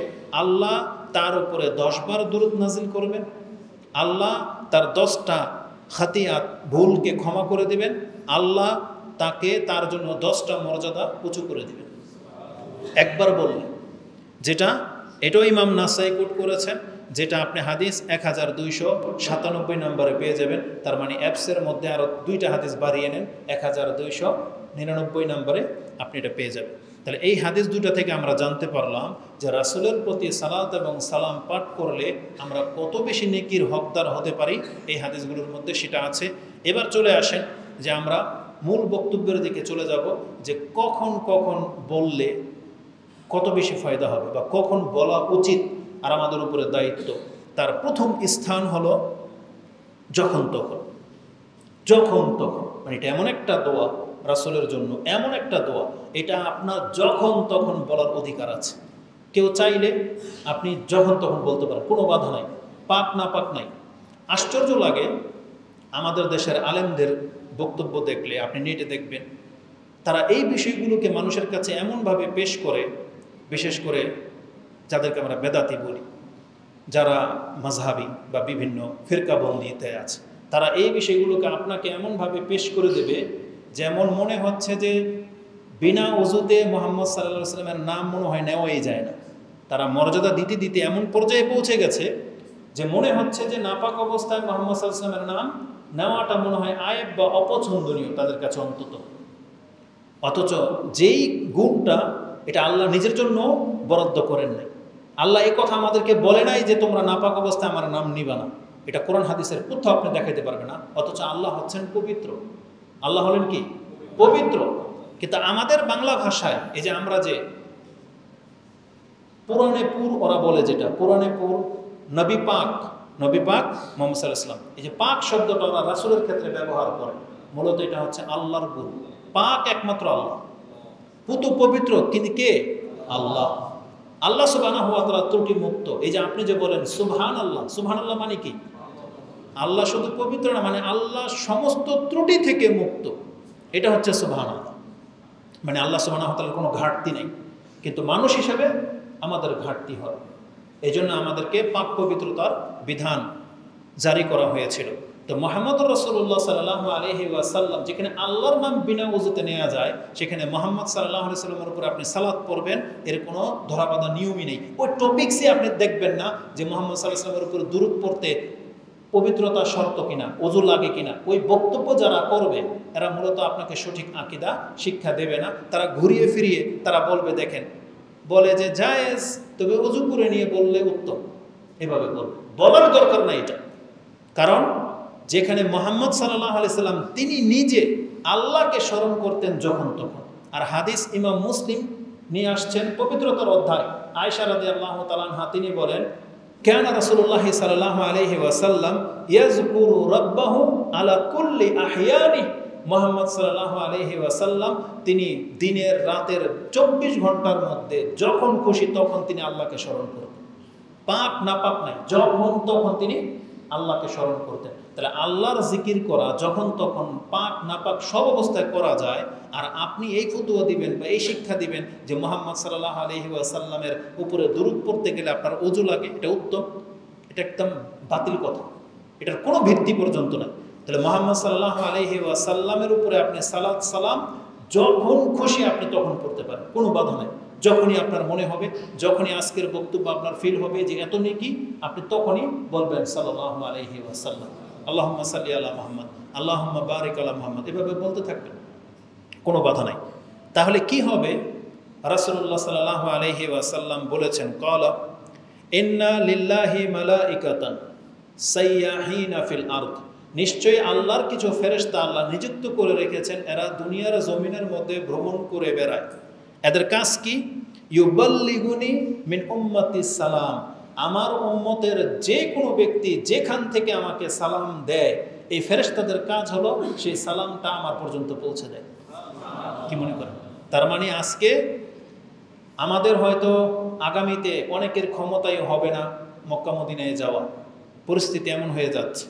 আল্লাহ তার উপরে 10 বার দুরূদ নাজিল করবেন, আল্লাহ তার 10টা খাতিয়াত ভুলকে ক্ষমা করে দেবেন, আল্লাহ তাকে তার জন্য 10টা মর্যাদা উঁচু করে দেবেন একবার বললে। যেটা এটাও ইমাম নাসাই কোট করেছেন, যেটা আপনি হাদিস 1297 নম্বরে পেয়ে যাবেন। তার মানে অ্যাপসের মধ্যে আরও 2টা হাদিস বাড়িয়ে নেন, 1299 নম্বরে আপনি এটা পেয়ে যাবেন। তাহলে এই হাদিস 2টা থেকে আমরা জানতে পারলাম যে রাসূলের প্রতি সালাত এবং সালাম পাঠ করলে আমরা কত বেশি নেকির হকদার হতে পারি, এই হাদিসগুলোর মধ্যে সেটা আছে। এবার চলে আসেন যে আমরা মূল বক্তব্যের দিকে চলে যাব, যে কখন কখন বললে কত বেশি ফায়দা হবে বা কখন বলা উচিত আর আমাদের উপরে দায়িত্ব, তার প্রথম স্থান হলো যখন তখন। যখন তখন মানে এটা এমন একটা দোয়া রাসূলের জন্য, এমন একটা দোয়া, এটা আপনার যখন তখন বলার অধিকার আছে। কেউ চাইলে আপনি যখন তখন বলতে পারেন, কোনো বাধা নাই, পাক না পাক নাই। আশ্চর্য লাগে আমাদের দেশের আলেমদের বক্তব্য দেখলে, আপনি নেটে দেখবেন, তারা এই বিষয়গুলোকে মানুষের কাছে এমনভাবে পেশ করে, বিশেষ করে যাদেরকে আমরা বেদাতি বলি, যারা মাযহাবী বা বিভিন্ন ফিরকাবন্দিতে আছে, তারা এই বিষয়গুলোকে আপনাকে এমনভাবে পেশ করে দেবে যেমন মনে হচ্ছে যে বিনা ওযুতে মুহাম্মদ সাল্লাল্লাহু আলাইহি ওয়াসাল্লামের নাম মনে হয় নেওয়াই যায় না। তারা মর্যাদা দিতে দিতে এমন পর্যায়ে পৌঁছে গেছে যে মনে হচ্ছে যে নাপাক অবস্থায় মুহাম্মদ সাল্লাল্লাহু আলাইহি ওয়াসাল্লামের নাম নেওয়াটা মনে হয় আয়েব বা অপছন্দনীয় তাদের কাছে অন্তত। অথচ যেই গুণটা এটা আল্লাহ নিজের জন্য বরাদ্দ করেন নাই। আল্লাহ এই কথা আমাদেরকে বলে নাই যে তোমরা নাপাক অবস্থায় আমার নাম নিবা না, এটা কোরআন হাদিসের কোথাও আপনি দেখাইতে পারবে না। অথচ আল্লাহ হচ্ছেন পবিত্র। আল্লাহ হলেন কি? পবিত্র। কিন্তু আমাদের বাংলা ভাষায় এই যে আমরা যে পুরাণে পুর, ওরা বলে যেটা পুরাণে পুর, নবী পাক মুহাম্মদ সাল্লাল্লাহু আলাইহি ওয়াসাল্লাম, এই যে পাক শব্দটা ওরা রাসূলের ক্ষেত্রে ব্যবহার করে, মূলত এটা হচ্ছে আল্লাহর গুণ। পাক একমাত্র আল্লাহ, পুত পবিত্র কিন্তু কে? আল্লাহ। আল্লাহ সুবহানাহু ওয়া তাআলা ত্রুটি মুক্ত। এই যে আপনি যে বলেন সুবহানাল্লাহ, সুবহানাল্লাহ মানে কি? আল্লাহ শুধু পবিত্র না, মানে আল্লাহ সমস্ত ত্রুটি থেকে মুক্ত, এটা হচ্ছে সুবহানাল্লাহ। মানে আল্লাহ সুবহানাহু ওয়া তাআলার কোনো ঘাটতি নেই, কিন্তু মানুষ হিসেবে আমাদের ঘাটতি হয়। এই জন্য আমাদেরকে পাক পবিত্রতার বিধান জারি করা হয়েছিল। তো মুহাম্মদুর রাসূলুল্লাহ সাল্লাল্লাহু আলাইহি ওয়াসাল্লাম, যেখানে আল্লাহর নাম বিনা ওযুতে নেওয়া যায়, সেখানে মুহাম্মদ সাল্লাল্লাহু আলাইহি ওয়াসাল্লামের উপর আপনি সালাত পড়বেন, এর কোনো ধরাবাঁধা নিয়মই নেই। ওই টপিকসে আপনি দেখবেন না যে মুহাম্মদ সাল্লাল্লাহু আলাইহি ওয়াসাল্লামের উপর দুরূদ পড়তে পবিত্রতা শর্ত কিনা, ওযু লাগে কিনা। ওই বক্তব্য যারা করবে এরা মূলত আপনাকে সঠিক আকীদা শিক্ষা দেবে না। তারা ঘুরিয়ে ফিরিয়ে তারা বলবে, দেখেন বলে যে জায়েজ, তবে ওযু করে নিয়ে বললে উত্তম, এভাবে বলবে। বলার দরকার নাই এটা। কারণ যেখানে মুহাম্মদ সাল্লাল্লাহু আলাইহি সাল্লাম তিনি নিজে আল্লাহকে স্মরণ করতেন যখন তখন। আর হাদিস ইমাম মুসলিম নিয়ে আসছেন পবিত্রতার অধ্যায়, আয়েশা রাদিয়াল্লাহু তাআলা আনহা তিনি বলেন, কানা রাসূলুল্লাহ সাল্লাল্লাহু আলাইহি ওয়াসাল্লাম ইয়াযকুরু রাব্বাহু আলা কুল্লি আহইয়ানি। মুহাম্মদ সাল্লাল্লাহু আলাইহি ওয়াসাল্লাম তিনি দিনের রাতের 24 ঘন্টার মধ্যে যখন খুশি তখন তিনি আল্লাহকে স্মরণ করতেন। পাক না পাক নাই, যখন তখন তিনি আল্লাহকে স্মরণ করতেন। তাহলে আল্লাহর জিকির করা যখন তখন পাক না পাক সব অবস্থায় করা যায়। আর আপনি এই ফতোয়া দিবেন বা এই শিক্ষা দিবেন যে মুহাম্মদ সাল্লাল্লাহু আলাইহি ওয়াসাল্লামের উপরে দুরূদ পড়তে গেলে আপনার ওযু লাগে, এটা উত্তম, এটা একদম বাতিল কথা, এটার কোনো ভিত্তি পর্যন্ত নাই। তাহলে মুহাম্মদ সাল্লাল্লাহু আলাইহি ওয়াসাল্লামের উপরে আপনি সালাত সালাম যখন খুশি আপনি তখন পড়তে পারেন, কোনো বাধা নেই। যখনই আপনার মনে হবে, যখনই আজকের বক্তব্য আপনার ফিল হবে যে এত নেকি, আপনি তখনই বলবেন সাল্লাল্লাহু আলাইহি ওয়াসাল্লাম, আল্লাহুম্মা সাল্লি আলা মুহাম্মদ, আল্লাহুম্মা বারিক আলা মুহাম্মদ, এভাবে বলতে থাকবেন, কোনো বাধা নাই। তাহলে কি হবে? রাসূলুল্লাহ সাল্লাল্লাহু আলাইহি ওয়াসাল্লাম বলেছেন, ক্বালা ইন্না লিল্লাহি মালাইকাতান সাইয়াহিনা ফিল আরদ, নিশ্চয়ই আল্লাহর কিছু ফেরেশতা আল্লাহ নিযুক্ত করে রেখেছেন, এরা দুনিয়ার জমিনের মধ্যে ভ্রমণ করে বেড়ায়। এদের কাজ কি? ইউবাল্লিগুনি মিন উম্মতিস সালাম, আমার উম্মতের যে কোনো ব্যক্তি যেখান থেকে আমাকে সালাম দেয়, এই ফেরেশতাদের কাজ হলো সেই সালামটা আমার পর্যন্ত পৌঁছে দেয়। কি মনে করেন? তার মানে আজকে আমাদের হয়তো আগামীতে অনেকের ক্ষমতাই হবে না মক্কা মদিনায় যাওয়া, পরিস্থিতি এমন হয়ে যাচ্ছে,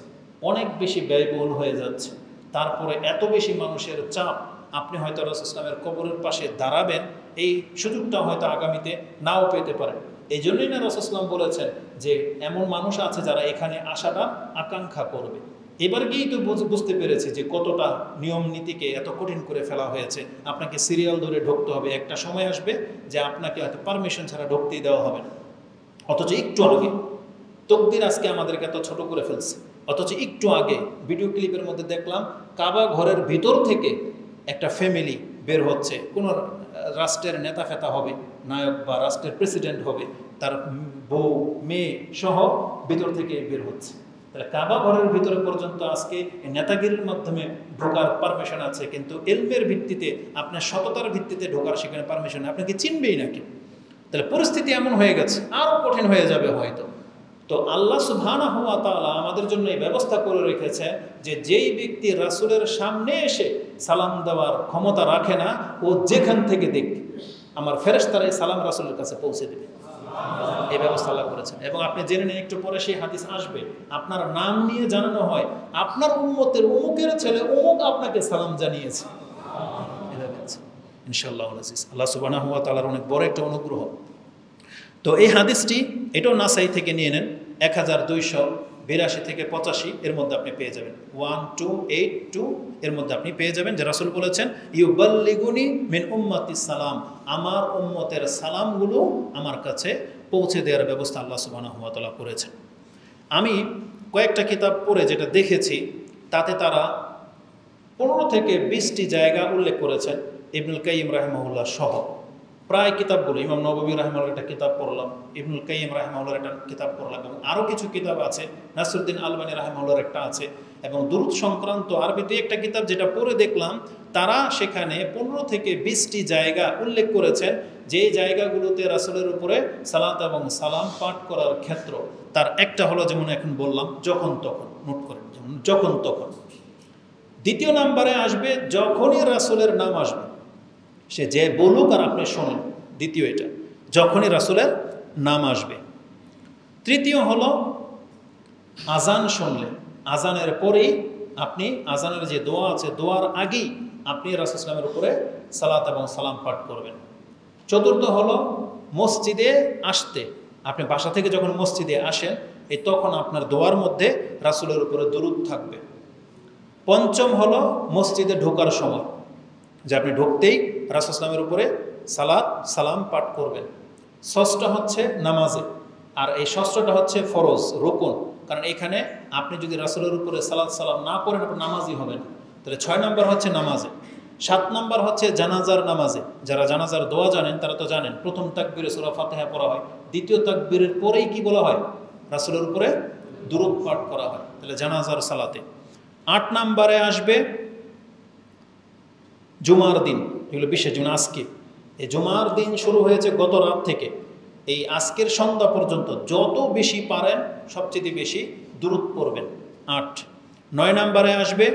অনেক বেশি ব্যয়বহুল হয়ে যাচ্ছে। তারপরে এত বেশি মানুষের চাপ, আপনি হয়তো রাসূল ইসলামের কবরের পাশে দাঁড়াবেন, এই সুযোগটা হয়তো আগামীতে নাও পেতে পারেন। এই জন্যই না রাসূল ইসলাম বলেছেন যে এমন মানুষ আছে যারা এখানে আসাটা আকাঙ্ক্ষা করবে। এবার গিয়েই তো বুঝতে পেরেছি যে কতটা নিয়ম নীতিকে এত কঠিন করে ফেলা হয়েছে। আপনাকে সিরিয়াল ধরে ঢুকতে হবে, একটা সময় আসবে যে আপনাকে হয়তো পারমিশন ছাড়া ঢুকতেই দেওয়া হবে না। অথচ একটু আগে তকদির আজকে আমাদেরকে এত ছোট করে ফেলছে। অথচ একটু আগে ভিডিও ক্লিপের মধ্যে দেখলাম কাবা ঘরের ভিতর থেকে একটা ফ্যামিলি বের হচ্ছে, কোনো রাষ্ট্রের নেতা ফেতা হবে, নায়ক বা রাষ্ট্রের প্রেসিডেন্ট হবে, তার বউ মেয়ে সহ ভিতর থেকে বের হচ্ছে। তাহলে কাবা ঘরের ভিতরে পর্যন্ত আজকে নেতাগিরির মাধ্যমে ঢোকার পারমিশন আছে, কিন্তু এলমের ভিত্তিতে আপনার সততার ভিত্তিতে ঢোকার সেখানে পারমিশন আপনাকে চিনবেই নাকি। তাহলে পরিস্থিতি এমন হয়ে গেছে, আরও কঠিন হয়ে যাবে হয়তো। তো আল্লাহ সুবহানাহু ওয়া তাআলা আমাদের জন্য এই ব্যবস্থা করে রেখেছে যে যেই ব্যক্তি রাসূলের সামনে এসে সালাম দেওয়ার ক্ষমতা রাখে না, ও যেখান থেকে দেখ আমার ফেরেশতারা এই সালাম রাসূলের কাছে পৌঁছে দেবে। এই ব্যবস্থা আল্লাহ করেছেন। এবং আপনি জেনে নিন, একটু পরে সেই হাদিস আসবে, আপনার নাম নিয়ে জানানো হয়, আপনার উম্মতের অমুকের ছেলে অমুক আপনাকে সালাম জানিয়েছে। ইনশাআল্লাহ আজিজ, আল্লাহ সুবহানাহু ওয়া তাআলার অনেক বড় একটা অনুগ্রহ। তো এই হাদিসটি এটাও নাসাই থেকে নিয়ে নেন, 1282 থেকে 85 এর মধ্যে আপনি পেয়ে যাবেন, 1282 এর মধ্যে আপনি পেয়ে যাবেন যে রাসূল বলেছেন ইউবাল্লিগুনি মিন উম্মাতিস সালাম, আমার উম্মতের সালামগুলো আমার কাছে পৌঁছে দেওয়ার ব্যবস্থা আল্লাহ সুবহানাহু ওয়া তাআলা করেছেন। আমি কয়েকটা কিতাব পড়ে যেটা দেখেছি, তাতে তারা 15 থেকে 20টি জায়গা উল্লেখ করেছেন ইবনুল কাইয়িম রাহিমাহুল্লাহ সহ। প্রায় কিতাবগুলো, ইমাম নববী রাহিমাহুল্লাহর একটা কিতাব পড়লাম, ইবনুল কাইয়িম রাহিমাহুল্লাহর একটা কিতাব পড়লাম, এবং আরও কিছু কিতাব আছে, নাসিরুদ্দিন আলবানী রাহিমাহুল্লাহর একটা আছে, এবং দুরূদ সংক্রান্ত আরবিতে একটা কিতাব যেটা পড়ে দেখলাম, তারা সেখানে 15 থেকে 20টি জায়গা উল্লেখ করেছেন যে জায়গাগুলোতে রাসূলের উপরে সালাত এবং সালাম পাঠ করার ক্ষেত্র। তার একটা হলো, যেমন এখন বললাম, যখন তখন, নোট করেন, যেমন যখন তখন। দ্বিতীয় নাম্বারে আসবে যখনই রাসূলের নাম আসবে, সে যে বলুক আর আপনি শোনেন, দ্বিতীয় এটা, যখনই রাসূলের নাম আসবে। তৃতীয় হলো আজান শুনলে, আজানের পরেই আপনি, আজানের যে দোয়া আছে দোয়ার আগেই আপনি রাসূল সাল্লাল্লাহু আলাইহি ওয়াসাল্লামের উপরে সালাত এবং সালাম পাঠ করবেন। চতুর্থ হলো মসজিদে আসতে, আপনি বাসা থেকে যখন মসজিদে আসেন, এই তখন আপনার দোয়ার মধ্যে রাসূলের উপরে দরুদ থাকবে। পঞ্চম হলো মসজিদে ঢোকার সময়, যে আপনি ঢুকতেই রাসূল সাল্লাল্লাহু আলাইহি ওয়াসাল্লামের উপরে সালাত সালাম পাঠ করবেন। ষষ্ঠ হচ্ছে নামাজে, আর এই ষষ্ঠটা হচ্ছে ফরজ, রুকুন, কারণ এখানে আপনি যদি রাসূলের উপরে সালাত সালাম না করেন আপনি নামাজই হবেন। তাহলে 6 নম্বর হচ্ছে নামাজে। 7 নম্বর হচ্ছে জানাজার নামাজে, যারা জানাজার দোয়া জানেন তারা তো জানেন, প্রথম তাকবীরে সূরা ফাতিহা পড়া হয়, দ্বিতীয় তাকবীরের পরেই কি বলা হয়, রাসূলের উপরে দুরূদ পাঠ করা হয়, তাহলে জানাজার সালাতে। 8 নম্বরে আসবে জুমার দিন, যেগুলো বিশেষ, যেমন আজকে এই জুমার দিন শুরু হয়েছে গত রাত থেকে, এই আজকের সন্ধ্যা পর্যন্ত যত বেশি পারেন সবচেয়ে বেশি দুরূদ পড়বেন। 8। 9 নম্বরে আসবে,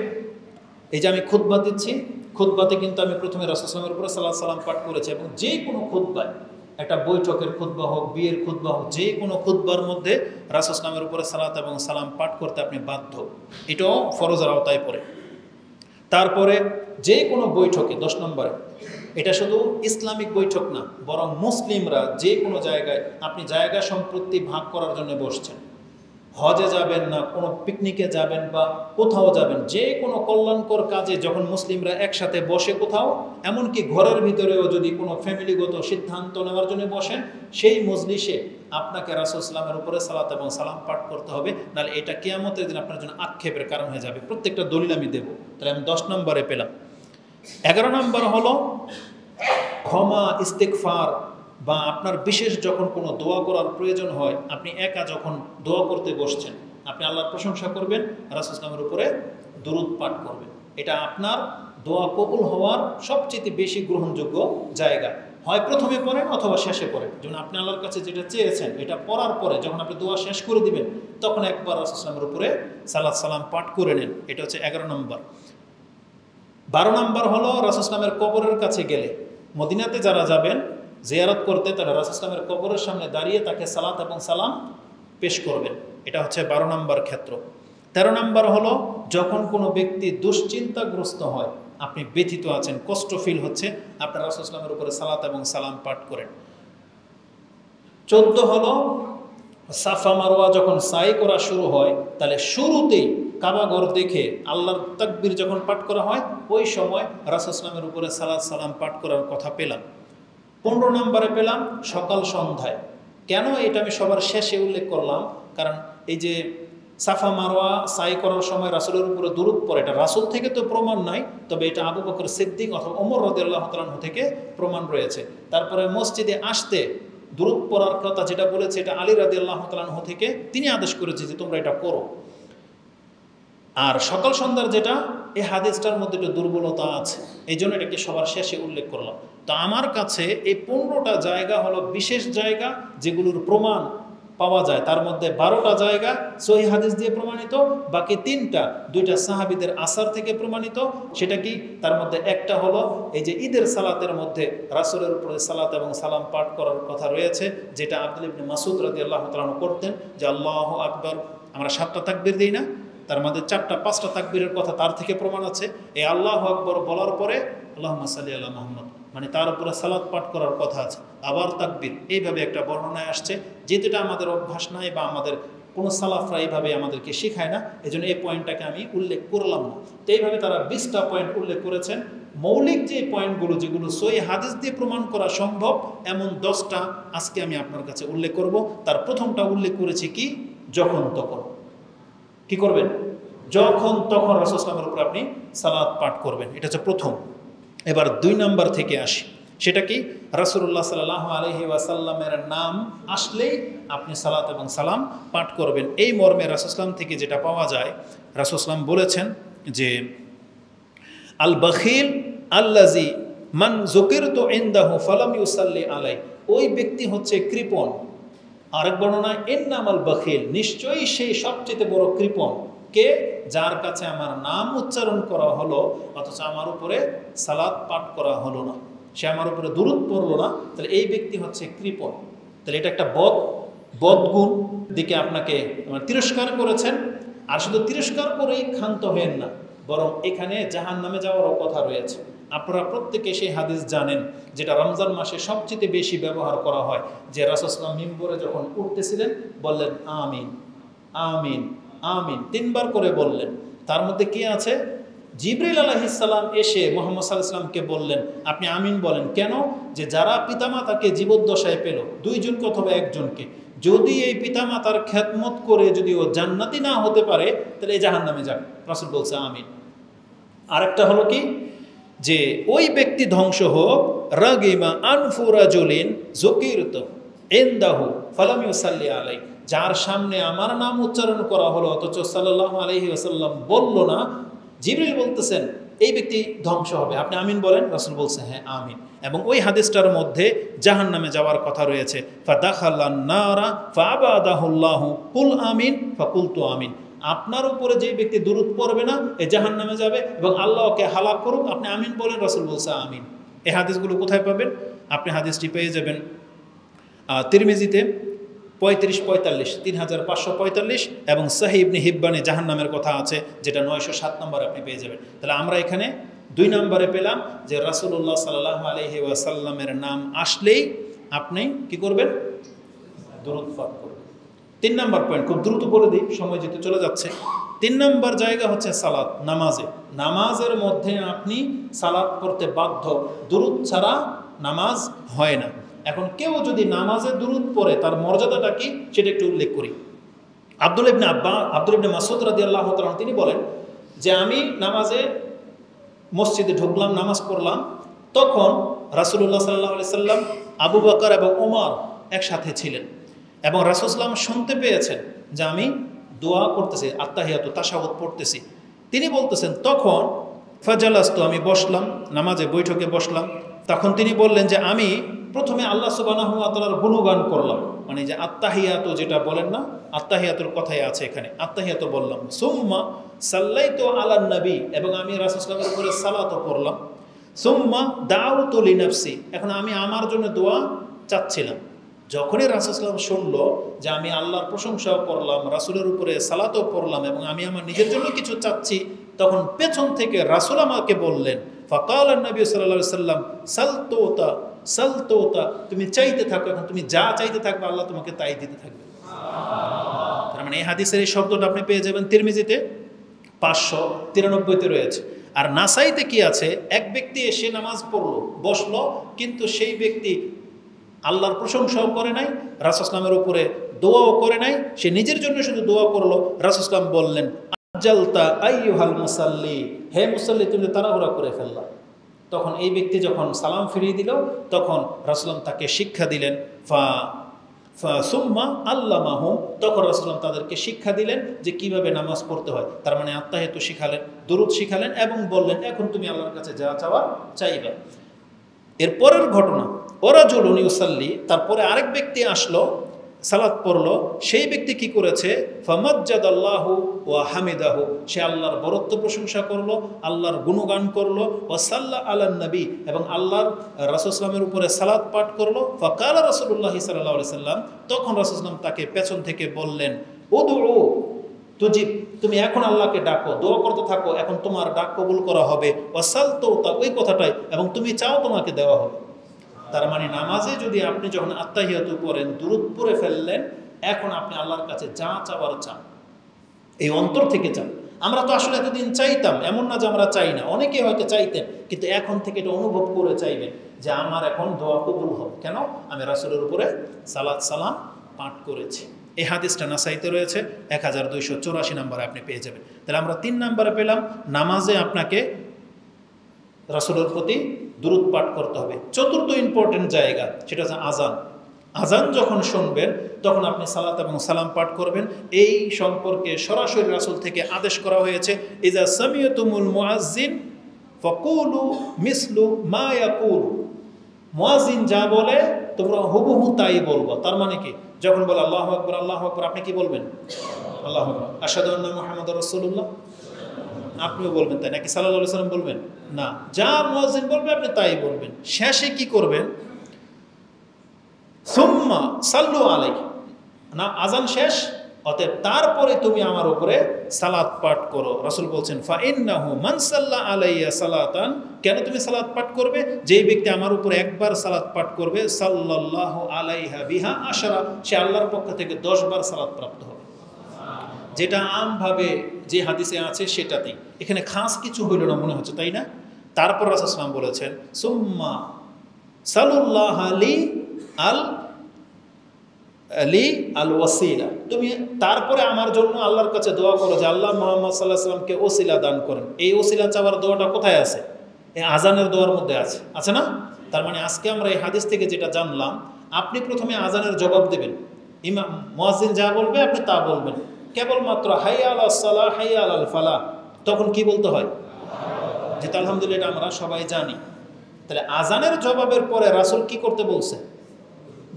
এই যে আমি খুতবা দিচ্ছি, খুতবাতে কিন্তু আমি প্রথমে রাসূল সাল্লাল্লাহু আলাইহি ওয়াসাল্লামের উপরে সালাত সালাম পাঠ করেছি, এবং যে কোনো খুতবায়, একটা বৈঠকের খুতবা হোক, বিয়ের খুতবা হোক, যে কোনো খুতবার মধ্যে রাসূল সাল্লাল্লাহু আলাইহি ওয়াসাল্লামের উপরে সালাত এবং সালাম পাঠ করতে আপনি বাধ্য, এটাও ফরজের আওতায় পড়ে। তারপরে যে কোনো বৈঠকে 10 নম্বরে, এটা শুধু ইসলামিক বৈঠক না, বরং মুসলিমরা যে কোনো জায়গায়, আপনি জায়গা সম্পত্তি ভাগ করার জন্য বসছেন, হজে যাবেন না কোনো পিকনিকে যাবেন বা কোথাও যাবেন, যে কোনো কল্যাণকর কাজে যখন মুসলিমরা একসাথে বসে কোথাও, এমনকি ঘরের ভিতরেও যদি কোনো ফ্যামিলিগত সিদ্ধান্ত নেওয়ার জন্য বসেন, সেই মজলিসে আপনাকে রাসূল সাল্লামের উপরে সালাত এবং সালাম পাঠ করতে হবে, নাহলে এটা কিয়ামতের দিন আপনার জন্য আক্ষেপের কারণ হয়ে যাবে। প্রত্যেকটা দলিল আমি দেবো। তাহলে আমি 10 নম্বরে পেলাম। 11 নম্বর হলো ক্ষমা, ইস্তেগফার, বা আপনার বিশেষ যখন কোনো দোয়া করার প্রয়োজন হয়, আপনি একা যখন দোয়া করতে বসছেন, আপনি আল্লাহর প্রশংসা করবেন, রাসূল সাল্লাল্লাহু আলাইহি ওয়াসাল্লামের উপরে দুরূদ পাঠ করবেন। এটা আপনার দোয়া কবুল হওয়ার সবচেয়ে বেশি গ্রহণযোগ্য জায়গা। হয় প্রথমে পড়েন অথবা শেষে পড়েন, যেমন আপনি আল্লাহর কাছে যেটা চেয়েছেন এটা পড়ার পরে যখন আপনি দোয়া শেষ করে দিবেন, তখন একবার রাসূল সাল্লাল্লাহু আলাইহি ওয়াসাল্লামের উপরে সালাত সালাম পাঠ করে নেন। এটা হচ্ছে 11 নম্বর। 12 নম্বর হলো রাসূল সাল্লাল্লাহু আলাইহি ওয়াসাল্লামের কবরের কাছে গেলে, মদিনাতে যারা যাবেন জিয়ারত করতে, তারা রাসূল সাল্লাল্লাহু আলাইহি ওয়াসাল্লামের কবরের সামনে দাঁড়িয়ে তাকে সালাত এবং সালাম পেশ করবেন। এটা হচ্ছে 12 নম্বর ক্ষেত্র। 13 নম্বর হলো যখন কোনো ব্যক্তি দুশ্চিন্তাগ্রস্ত হয়, আপনি ব্যথিত আছেন, কষ্ট ফিল হচ্ছে, আপনার রাসূল সাল্লাল্লাহু আলাইহি ওয়াসাল্লামের উপরে সালাত এবং সালাম পাঠ করেন। 14 হলো সাফা মারওয়া যখন সাই করা শুরু হয়, তাহলে শুরুতেই কাবাঘর দেখে আল্লাহর তাকবীর যখন পাঠ করা হয়, ওই সময় রাসূল সাল্লাল্লাহু আলাইহি ওয়াসাল্লামের উপরে সালাত সালাম পাঠ করার কথা পেলাম। 15 নম্বরে পেলাম সকাল সন্ধ্যায়। কেন এটা আমি সবার শেষে উল্লেখ করলাম, কারণ এই যে সাফা মারওয়া সাই করার সময় রাসূলের উপরে দুরূদ পড়ে, এটা রাসূল থেকে তো প্রমাণ নাই, তবে এটা আবু বকর সিদ্দিক অথবা ওমর রাদিয়াল্লাহু তাআলা আনহু থেকে প্রমাণ রয়েছে। তারপরে মসজিদে আসতে দুরূদ পড়ার কথা যেটা বলেছে, এটা আলী রাদিয়াল্লাহু তাআলা আনহু থেকে তিনি আদেশ করেছে যে তোমরা এটা করো। আর সকাল সন্ধ্যার যেটা, এই হাদিসটার মধ্যে একটু দুর্বলতা আছে, এই জন্য এটাকে সবার শেষে উল্লেখ করলাম। তো আমার কাছে এই 15টা জায়গা হলো বিশেষ জায়গা যেগুলোর প্রমাণ পাওয়া যায়। তার মধ্যে 12টা জায়গা সহিহ হাদিস দিয়ে প্রমাণিত, বাকি 2টা সাহাবীদের আসার থেকে প্রমাণিত। সেটা কি? তার মধ্যে একটা হলো এই যে ঈদের সালাতের মধ্যে রাসূলের উপরে সালাত এবং সালাম পাঠ করার কথা রয়েছে, যেটা আব্দুল্লাহ ইবনে মাসউদ রাদিয়াল্লাহু তাআলা করতেন, যে আল্লাহু আকবার, আমরা 7টা তাকবীর দিই না, তার মধ্যে 4-5টা তাকবীরের কথা তার থেকে প্রমাণ আছে। এই আল্লাহু আকবার বলার পরে আল্লাহুম্মা সাল্লি আলা মুহাম্মদ, মানে তার উপরে সালাত পাঠ করার কথা আছে, আবার তাকবীর, এইভাবে একটা বর্ণনায় আসছে। যেটা আমাদের অভ্যাস নাই বা আমাদের কোনো সালাফরা এইভাবে আমাদেরকে শেখায় না, এই জন্য এই পয়েন্টটাকে আমি উল্লেখ করলাম না। তো এইভাবে তারা 20টা পয়েন্ট উল্লেখ করেছেন। মৌলিক যে পয়েন্টগুলো, যেগুলো সহিহ হাদিস দিয়ে প্রমাণ করা সম্ভব, এমন 10টা আজকে আমি আপনার কাছে উল্লেখ করব। তার প্রথমটা উল্লেখ করেছি কি? যখন তখন। কি করবেন? যখন তখন রাসূল সাল্লাল্লাহু আলাইহি ওয়াসাল্লামের উপর আপনি সালাত পাঠ করবেন, এটা হচ্ছে প্রথম। এবার 2 নাম্বার থেকে আসি, সেটা কি? রাসূলুল্লাহ সাল্লাল্লাহু আলাইহি ওয়াসাল্লামের নাম আসলেই আপনি সালাত এবং সালাম পাঠ করবেন। এই মর্মে রাসূল সাল্লাল্লাহু থেকে যেটা পাওয়া যায়, রাসূল সাল্লাল্লাহু আলাইহি বলেছেন যে আল বখিল আল্লাজি মান যুকিরতু ইনদাহু ফালাম ইউসাল্লি আলাই, ওই ব্যক্তি হচ্ছে কৃপণ। আরেক বর্ণনায় ইন্নামাল বখিল, নিশ্চয়ই সেই সবচেয়ে বড় কৃপণ কে? যার কাছে আমার নাম উচ্চারণ করা হলো অথচ আমার উপরে সালাত পাঠ করা হলো না, সে আমার উপরে দুরূদ পড়লো না, তাহলে এই ব্যক্তি হচ্ছে কৃপণ। তাহলে এটা একটা বদগুণ দিকে আপনাকে তিরস্কার করেছেন। আর শুধু তিরস্কার করেই ক্ষান্ত হয়েন না, বরং এখানে জাহান্নামে যাওয়ারও কথা রয়েছে। আপনারা প্রত্যেকে সেই হাদিস জানেন, যেটা রমজান মাসে সবচেয়ে বেশি ব্যবহার করা হয়, যে রাসূল সাল্লাল্লাহু আলাইহি ওয়াসাল্লাম মিম্বরে যখন উঠতেছিলেন বললেন আমিন আমিন আমিন, 3বার করে বললেন। তার মধ্যে কি আছে? জিবরিল আলাইহিস সালাম এসে মুহাম্মদ সাল্লাল্লাহু আলাইহি ওয়াসাল্লামকে বললেন আপনি আমিন বলেন। কেন? যে যারা পিতামাতাকে জীবদ্দশায় পেল, 2 জনকে অথবা 1 জনকে, যদি এই পিতামাতার খেদমত করে যদি ও জান্নাতি না হতে পারে, তাহলে এই জাহান্নামে যাবে। রাসূল বলছে আমিন। আরেকটা হলো কি? যে ওই ব্যক্তি ধ্বংস হোক রাগিমা আনফু রাজুলিন যুকিরতু ইনদাহু ফালাম ইউসাল্লি আলাই, যার সামনে আমার নাম উচ্চারণ করা হলো অথচ সাল্লাল্লাহু আলাইহি ওয়াসাল্লাম বলল না। জিবরিল বলতেছেন এই ব্যক্তি ধ্বংস হবে, আপনি আমিন বলেন। রাসূল বলছে হ্যাঁ আমিন। এবং ওই হাদিসটার মধ্যে জাহান্নামে যাওয়ার কথা রয়েছে, ফাদাখালান নারা ফাআবাদাহুল্লাহু কুল আমিন ফাকুলতু আমিন, আপনার উপরে যে ব্যক্তি দুরূদ পড়বে না এ জাহান্নামে যাবে এবং আল্লাহকে হালাক করুক, আপনি আমিন বলেন। রাসূল বলছে আমিন। এই হাদিসগুলো কোথায় পাবেন? আপনি হাদিসটি পেয়ে যাবেন তিরমিজিতে 35-45, 3545, এবং সহিহ ইবনে হিব্বানে জাহান্নামের কথা আছে, যেটা 907 নম্বর আপনি পেয়ে যাবেন। তাহলে আমরা এখানে 2 নম্বরে পেলাম যে রাসূলুল্লাহ সাল্লাল্লাহু আলাইহি ওয়াসাল্লামের নাম আসলেই আপনি কি করবেন? দুরূদ পাঠ করবেন। 3 নম্বর পয়েন্ট, খুব দ্রুত বলে দিই, সময় যেতে চলে যাচ্ছে। 3 নম্বর জায়গা হচ্ছে সালাত, নামাজে। নামাজের মধ্যে আপনি সালাত পড়তে বাধ্য, দুরূদ ছাড়া নামাজ হয় না। এখন কেউ যদি নামাজে দুরূদ পড়ে, তার মর্যাদাটা কি সেটা একটু উল্লেখ করি। আব্দুল্লাহ ইবনে মাসউদ রাদিয়াল্লাহু তাআলা তিনি বলেন যে আমি নামাজে মসজিদে ঢুকলাম, নামাজ পড়লাম, তখন রাসূলুল্লাহ সাল্লাল্লাহু আলাইহি সাল্লাম, আবু বকর এবং ওমর একসাথে ছিলেন এবং রাসূল সাল্লাল্লাহু আলাইহি ওয়াসাল্লাম শুনতে পেয়েছেন যে আমি দোয়া করতেছি, আত্তাহিয়াতু তাশাহুদ পড়তেছি। তিনি বলতেছেন তখন ফাজালাস্তু, আমি বসলাম, নামাজে বৈঠকে বসলাম। তখন তিনি বললেন যে আমি প্রথমে আল্লাহ সুবহানাহু ওয়া তাআলার গুণগান করলাম, মানে যে আত্তাহিয়াতু যেটা বলেন না, আত্তাহিয়াতুর কথাই আছে এখানে, আত্তাহিয়াতু বললাম। সুম্মা সাল্লাইতু আলান নবী, এবং আমি রাসূল সাল্লাল্লাহু আলাইহি ওয়াসাল্লামের উপরে সালাতও করলাম। সুম্মা দাউতু লিনাফসি, এখন আমি আমার জন্য দোয়া চাচ্ছিলাম। যখনই রাসূল সাল্লাল্লাহু আলাইহি ওয়াসাল্লাম শুনল যে আমি আল্লাহর প্রশংসাও করলাম, রাসূলের উপরে সালাতও করলাম এবং আমি আমার নিজের জন্য কিছু চাচ্ছি, তখন পেছন থেকে রাসূল আমাকে বললেন, ফাকাল নবী সাল্লাল্লাহু আলাইহি ওয়াসাল্লাম সালতুতা সালতুতা, তুমি চাইতে থাকো, এখন তুমি যা চাইতে থাকবে আল্লাহ তোমাকে তাই দিতে থাকবে। তার মানে এই হাদিসের এই শব্দটা আপনি পেয়ে যাবেন তিরমিজিতে 593-তে রয়েছে। আর নাসাইতে কি আছে? এক ব্যক্তি এসে নামাজ পড়লো, বসলো, কিন্তু সেই ব্যক্তি আল্লাহর প্রশংসাও করে নাই, রাসূল সাল্লাল্লাহু উপরে দোয়াও করে নাই, সে নিজের জন্য শুধু দোয়া করলো। রাসূল সাল্লাল্লাহু বললেন আজ্জালতা আইয়ুহাল মুসাল্লি, হে মুসাল্লি তুমি তাড়াহুড়া করে ফেললা। তখন এই ব্যক্তি যখন সালাম ফিরিয়ে দিল, তখন রাসূল তাকে শিক্ষা দিলেন, সুম্মা আল্লামাহুম, তখন রাসূলুল্লাহ তাদেরকে শিক্ষা দিলেন যে কিভাবে নামাজ পড়তে হয়। তার মানে আত্তাহিয়াতু শিখালেন, দুরূদ শিখালেন এবং বললেন এখন তুমি আল্লাহর কাছে যা চাওয়া চাইবা। এর পরের ঘটনা, ওরাজুলুন ইউসাল্লি, তারপরে আরেক ব্যক্তি আসলো, সালাত পড়লো। সেই ব্যক্তি কি করেছে? ফামাজ্জাদাল্লাহু ওয়া হামিদাহু, সে আল্লাহর বরত্ব প্রশংসা করলো, আল্লাহর গুণগান করলো। ওয়া সাল্লা আলান নবী, এবং আল্লাহর রাসূল সাল্লামের উপরে সালাত পাঠ করলো। ফাকালা রাসূলুল্লাহি সাল্লাল্লাহু আলাইহি সাল্লাম, তখন রাসূল সাল্লাম তাকে পেছন থেকে বললেন, উদউ তুজিব, তুমি এখন আল্লাহকে ডাকো, দোয়া করতে থাকো, এখন তোমার ডাক কবুল করা হবে। ওয়াসাল তো তা ওই কথাটাই, এবং তুমি চাও তোমাকে দেওয়া হবে। তার মানে নামাজে যদি আপনি যখন আত্তাহিয়াতু পড়েন, দুরূদ পড়ে ফেললেন, এখন আপনি আল্লাহর কাছে যা চাওয়ার চান, এই অন্তর থেকে চান। আমরা তো আসলে এতদিন চাইতাম, এমন না যে আমরা চাই না, অনেকে হয়তো চাইতেন, কিন্তু এখন থেকে এটা অনুভব করে চাইবেন যে আমার এখন দোয়া কবুল হবে। কেন? আমি রাসূলের উপরে সালাত সালাম পাঠ করেছি। এই হাদিসটা নাসাইতে রয়েছে, 1284 নম্বরে আপনি পেয়ে যাবেন। তাহলে আমরা 3 নম্বরে পেলাম, নামাজে আপনাকে রাসূলের প্রতি দুরূদ পাঠ করতে হবে। চতুর্থ ইম্পর্টেন্ট জায়গা, সেটা হচ্ছে আজান। আজান যখন শুনবেন তখন আপনি সালাত এবং সালাম পাঠ করবেন। এই সম্পর্কে সরাসরি রাসূল থেকে আদেশ করা হয়েছে, ইজা সামিয়তুমুল মুআজ্জিন ফাকুলু মিসলু মা ইয়াকুল, মুয়াজ্জিন যা বলে তোমরা হুবহু তাই বলবো। তার মানে কি? যখন বলে আল্লাহু আকবার, আল্লাহু আকবার, আপনি কি বলবেন? আল্লাহু আকবার। আশহাদু আন্না মুহাম্মাদুর রাসূলুল্লাহ, আপনিও বলবেন তাই নাকি? সাল্লাল্লাহু আলাইহি ওয়াসাল্লাম বলবেন না, যা মুয়াজ্জিন বলবে আপনি তাই বলবেন। শেষে কি করবেন? সুম্মা সাল্লু আলাইহি, না আজান শেষ, অতএব তারপরে তুমি আমার উপরে সালাত পাঠ করো। রাসূল বলছেন ফা ইন্নাহু মান সাল্লা আলাইয়া সালাতান, কেন তুমি সালাত পাঠ করবে? যেই ব্যক্তি আমার উপরে একবার সালাত পাঠ করবে, সাল্লাল্লাহু আলাইহা বিহা আশরা, সে আল্লাহর পক্ষ থেকে 10 বার সালাত প্রাপ্ত হবে। যেটা আমভাবে যে হাদিসে আছে সেটাতেই, এখানে খাস কিছু হইল না মনে হচ্ছে, তাই না? তারপর রাসূল সাল্লাল্লাহু আলাইহি ওয়াসাল্লাম বলেছেন সুম্মা সাল্লাল্লাহু আলি আল ওয়াসিলা, তুমি তারপরে আমার জন্য আল্লাহর কাছে দোয়া করো যে আল্লাহ মুহাম্মদ সাল্লাল্লাহু আলাইহি ওয়াসাল্লামকে ওসিলা দান করেন। এই ওসিলা চাওয়ার দোয়াটা কোথায় আছে? এই আজানের দোয়ার মধ্যে আছে, আছে না? তার মানে আজকে আমরা এই হাদিস থেকে যেটা জানলাম, আপনি প্রথমে আজানের জবাব দেবেন, ইমাম মুয়াজ্জিন যা বলবে আপনি তা বলবেন। কেবলমাত্র হাইয়া আলাস সালাহ হাইয়া আলাল ফালাহ, তখন কি বলতে হয়? যেটা আলহামদুলিল্লাহ আমরা সবাই জানি। তাহলে আজানের জবাবের পরে রাসূল কি করতে বলছে?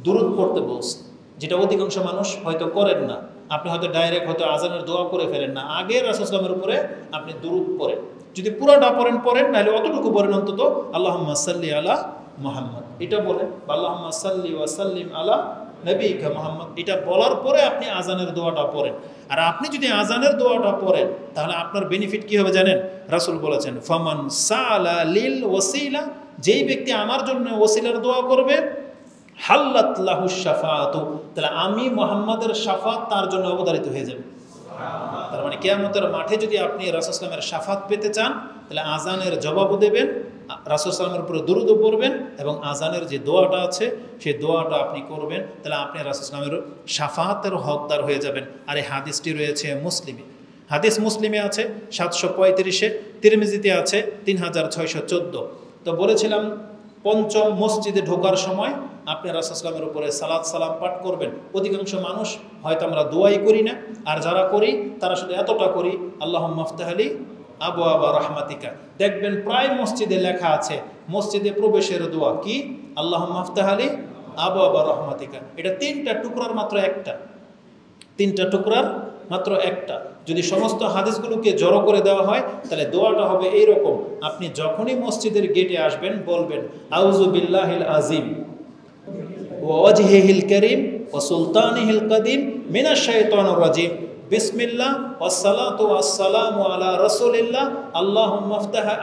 দুরূদ পড়তে বলছে, যেটা অধিকাংশ মানুষ হয়তো করেন না। আপনি হয়তো ডাইরেক্ট হয়তো আজানের দোয়া করে ফেলেন না, আগে রাসূল সাল্লাল্লাহু আলাইহি ওয়াসাল্লামের উপরে আপনি দুরূদ পড়েন। যদি পুরোটা পড়েন নাহলে অতটুকু পড়েন, অন্তত আল্লাহুম্মা সাল্লি আলা মুহাম্মদ এটা বলেন, আল্লাহুম্মা সাল্লি ওয়া সাল্লিম আলা নবিকা মুহাম্মদ, এটা বলার পরে আপনি আজানের দোয়াটা পড়েন। আর আপনি যদি আজানের দোয়াটা পড়েন তাহলে আপনার বেনিফিট কি হবে জানেন? রাসূল বলেছেন ফামান সালা লিল ওয়াসিলা, যেই ব্যক্তি আমার জন্য ওসিলার দোয়া করবে, হাল্লাত লাহু শাফাআতু, তাহলে আমি মুহাম্মাদের শাফাত তার জন্য অবধারিত হয়ে যাবে। তার মানে কিয়ামতের মাঠে যদি আপনি রাসূল সাল্লাল্লাহু আলাইহি ওয়াসাল্লামের শাফাত পেতে চান, তাহলে আজানের জবাবও দেবেন, রাসূল সাল্লাল্লাহু আলাইহি ওয়াসাল্লামের উপরে দুরূদও পড়বেন, এবং আজানের যে দোয়াটা আছে সেই দোয়াটা আপনি করবেন, তাহলে আপনি রাসূল সাল্লাল্লাহু আলাইহি ওয়াসাল্লামের শাফাতের হকদার হয়ে যাবেন। আর এই হাদিসটি রয়েছে মুসলিমে, হাদিস মুসলিমে আছে 735-এ, তিরমিজিতে আছে 3614। তো বলেছিলাম পঞ্চম মসজিদে ঢোকার সময় আপনি রাসূল সাল্লাল্লাহু আলাইহি ওয়াসাল্লামের উপরে সালাত সালাম পাঠ করবেন। অধিকাংশ মানুষ হয়তো আমরা দোয়াই করি না, আর যারা করি তারা শুধু এতটা করি, আল্লাহুম্মা আফতাহ লি আবওয়াবা রাহমাতিকা। দেখবেন প্রায় মসজিদে লেখা আছে মসজিদে প্রবেশের দোয়া কি? আল্লাহুম্মা আফতাহ লি আবওয়াবা রাহমাতিকা। এটা 3টা টুকরার মাত্র একটা, 3টা টুকরার মাত্র একটা। যদি সমস্ত হাদিসগুলোকে জড়ো করে দেওয়া হয় তাহলে দোয়াটা হবে এইরকম, আপনি যখনই মসজিদের গেটে আসবেন বলবেন আউযু বিল্লাহিল আযীম ওয়া ওয়াজহিহিল কারীম ওয়া সুলতানিহিল কাদীম মিনাশ শাইতানির রাজীম, বিসমিল্লাহ ওয়াসসালাতু ওয়াসসালামু আলা রাসূলিল্লাহ,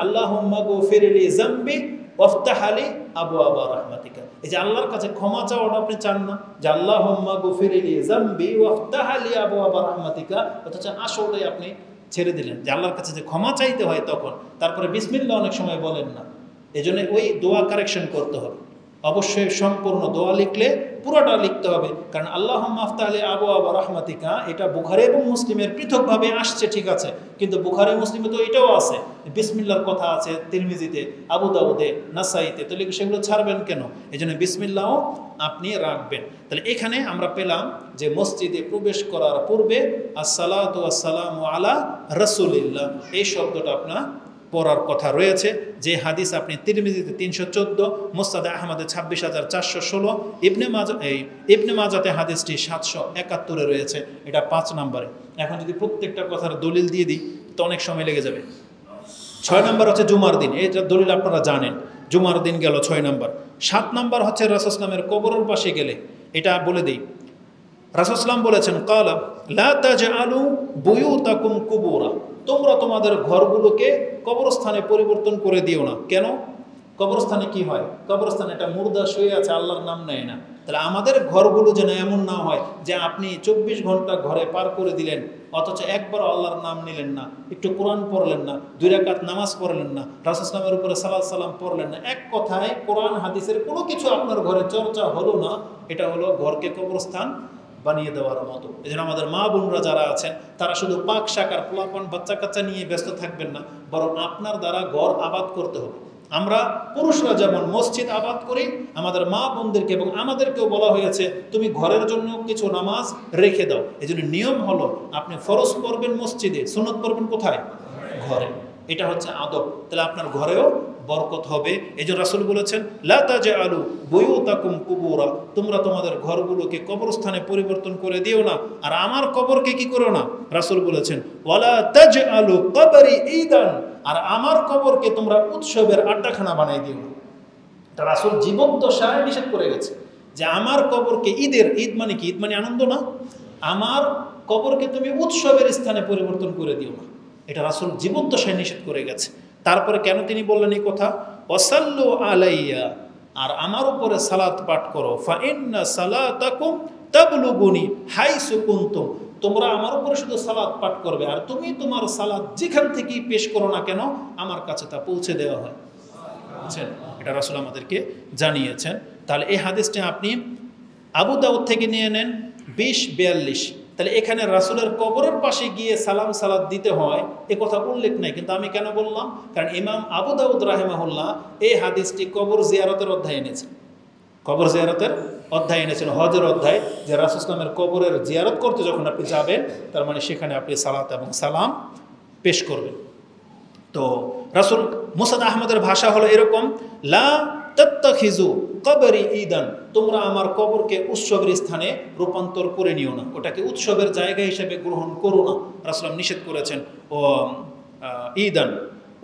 আল্লাহুম্মা গফিরলি যামবি ওয়াফতাহ লি আবওয়াবা রাহমাতিকা। এই যে আল্লাহর কাছে ক্ষমা চাওয়াটা আপনি চান না, যে আল্লাহুম্মা গফিরলি যামবি ওয়াফতাহ লি আবওয়াবা রাহমাতিকা, অথচ আসলে আপনি ছেড়ে দিলেন যে আল্লাহর কাছে যে ক্ষমা চাইতে হয় তখন, তারপরে বিসমিল্লাহ অনেক সময় বলেন না। এজন্য ওই দোয়া কারেকশন করতে হবে। অবশ্যই সম্পূর্ণ দোয়া লিখলে পুরোটা লিখতে হবে, কারণ আল্লাহুম্মা আফতাহ লি আবওয়াব রাহমাতিকা এটা বুখারী এবং মুসলিমের পৃথকভাবে আসছে, ঠিক আছে, কিন্তু বুখারী মুসলিমে তো এটাও আছে, বিসমিল্লাহর কথা আছে তিরমিজিতে, আবু দাউদে, নাসাইতে, তাহলে সেগুলো ছাড়বেন কেন? এই জন্য বিসমিল্লাহও আপনি রাখবেন। তাহলে এখানে আমরা পেলাম যে মসজিদে প্রবেশ করার পূর্বে আসসালাতু ওয়াসসালামু আলা রাসূলিল্লাহ এই শব্দটা আপনার পড়ার কথা রয়েছে। যে হাদিস আপনি তিরমিজিতে 314, মুসনাদে আহমদে 26,416, ইবনে মাজাতে হাদিসটি 771 রয়েছে, এটা 5 নম্বরে। এখন যদি প্রত্যেকটা কথার দলিল দিয়ে দিই তো অনেক সময় লেগে যাবে। 6 নম্বর হচ্ছে জুমার দিন, এটা দলিল আপনারা জানেন, জুমার দিন গেল 6 নম্বর। 7 নম্বর হচ্ছে রাসূল সাল্লাল্লাহু কবরের পাশে গেলে, এটা বলে দিই। রাসূল সাল্লাল্লাহু বলেছেন ক্বালা লা তাজআলু বুয়ুতাকুম কুবুরা, তোমরা তোমাদের ঘরগুলোকে কবরস্থানে পরিবর্তন করে দিও না। কেন? কবরস্থানে কি হয়? কবরস্থানে একটা মুর্দা শুয়ে আছে, আল্লাহর নাম নেয় না। তাহলে আমাদের ঘরগুলো যেন এমন না হয় যে আপনি 24 ঘন্টা ঘরে পার করে দিলেন অথচ একবার আল্লাহর নাম নিলেন না, একটু কোরআন পড়লেন না, 2 রাকাত নামাজ পড়লেন না, রাসূল সাল্লাল্লাহু উপরে সালাত সালাম পড়লেন না, এক কথায় কোরআন হাদিসের কোনো কিছু আপনার ঘরে চর্চা হলো না। এটা হলো ঘরকে কবরস্থান বানিয়ে দেওয়ার মতো। এই জন্য আমাদের মা বোনরা যারা আছেন তারা শুধু পাক শাকার পোলাপান বাচ্চা কাচ্চা নিয়ে ব্যস্ত থাকবেন না, বরং আপনার দ্বারা ঘর আবাদ করতে হবে। আমরা পুরুষরা যেমন মসজিদ আবাদ করি, আমাদের মা বোনদেরকে এবং আমাদেরকেও বলা হয়েছে তুমি ঘরের জন্য কিছু নামাজ রেখে দাও। এই জন্য নিয়ম হলো আপনি ফরজ পড়বেন মসজিদে, সুন্নত পড়বেন কোথায়? ঘরে। এটা হচ্ছে আদব। তাহলে আপনার ঘরেও বরকত হবে। এই জন্য রাসূল বলেছেন লা তাজআলু বুয়ুতাকুম কুবুরা, তোমরা তোমাদের ঘরগুলোকে কবরস্থানে পরিবর্তন করে দিও না, আর আমার কবরকে কি করো না। রাসূল বলেছেন ওয়ালা তাজআলু কবরি ঈদান, আর আমার কবরকে তোমরা উৎসবের আড্ডাখানা বানাই দিও না। এটা রাসূল জীবদ্দশায় নিষেধ করে গেছে যে আমার কবরকে ঈদের, ঈদ মানে কি? ঈদ মানে আনন্দ না? আমার কবরকে তুমি উৎসবের স্থানে পরিবর্তন করে দিও না। এটা রাসূল জীবদ্দশায় নিষেধ করে গেছে। তারপরে কেন তিনি বললেন এই কথা? ওয়াসাল্লু আলাইয়া, আর আমার উপরে সালাত পাঠ করো, ফা ইন্না সালাতাকুম তাবলুগুনি হাইসু কুনতুম, তোমরা আমার উপরে শুধু সালাত পাঠ করবে, আর তুমি তোমার সালাত যেখান থেকেই পেশ করো না কেন আমার কাছে তা পৌঁছে দেওয়া হয়। বুঝছেন? এটা রাসূল আমাদেরকে জানিয়েছেন। তাহলে এই হাদিসটা আপনি আবু দাউদ থেকে নিয়ে নেন 20-42। তাহলে এখানে রাসূলের কবরের পাশে গিয়ে সালাম সালাত দিতে হয় এ কথা উল্লেখ নাই, কিন্তু আমি কেন বললাম? কারণ ইমাম আবু দাউদ রাহিমাহুল্লাহ এই হাদিসটি কবর জিয়ারতের অধ্যায়ে এনেছেন। কবর জিয়ারতের অধ্যায় এনেছেন, হজের অধ্যায়, যে রাসূল ইসলামের কবরের জিয়ারত করতে যখন আপনি যাবেন তার মানে সেখানে আপনি সালাত এবং সালাম পেশ করবেন। তো রাসূল মুসনাদ আহমদের ভাষা হলো এরকম, লা তাত্তাখিজু কবরি ঈদান, তোমরা আমার কবরকে উৎসবের স্থানে রূপান্তর করে নিও না, ওটাকে উৎসবের জায়গা হিসেবে গ্রহণ করো না। রাসূল নিষেধ করেছেন ও ঈদান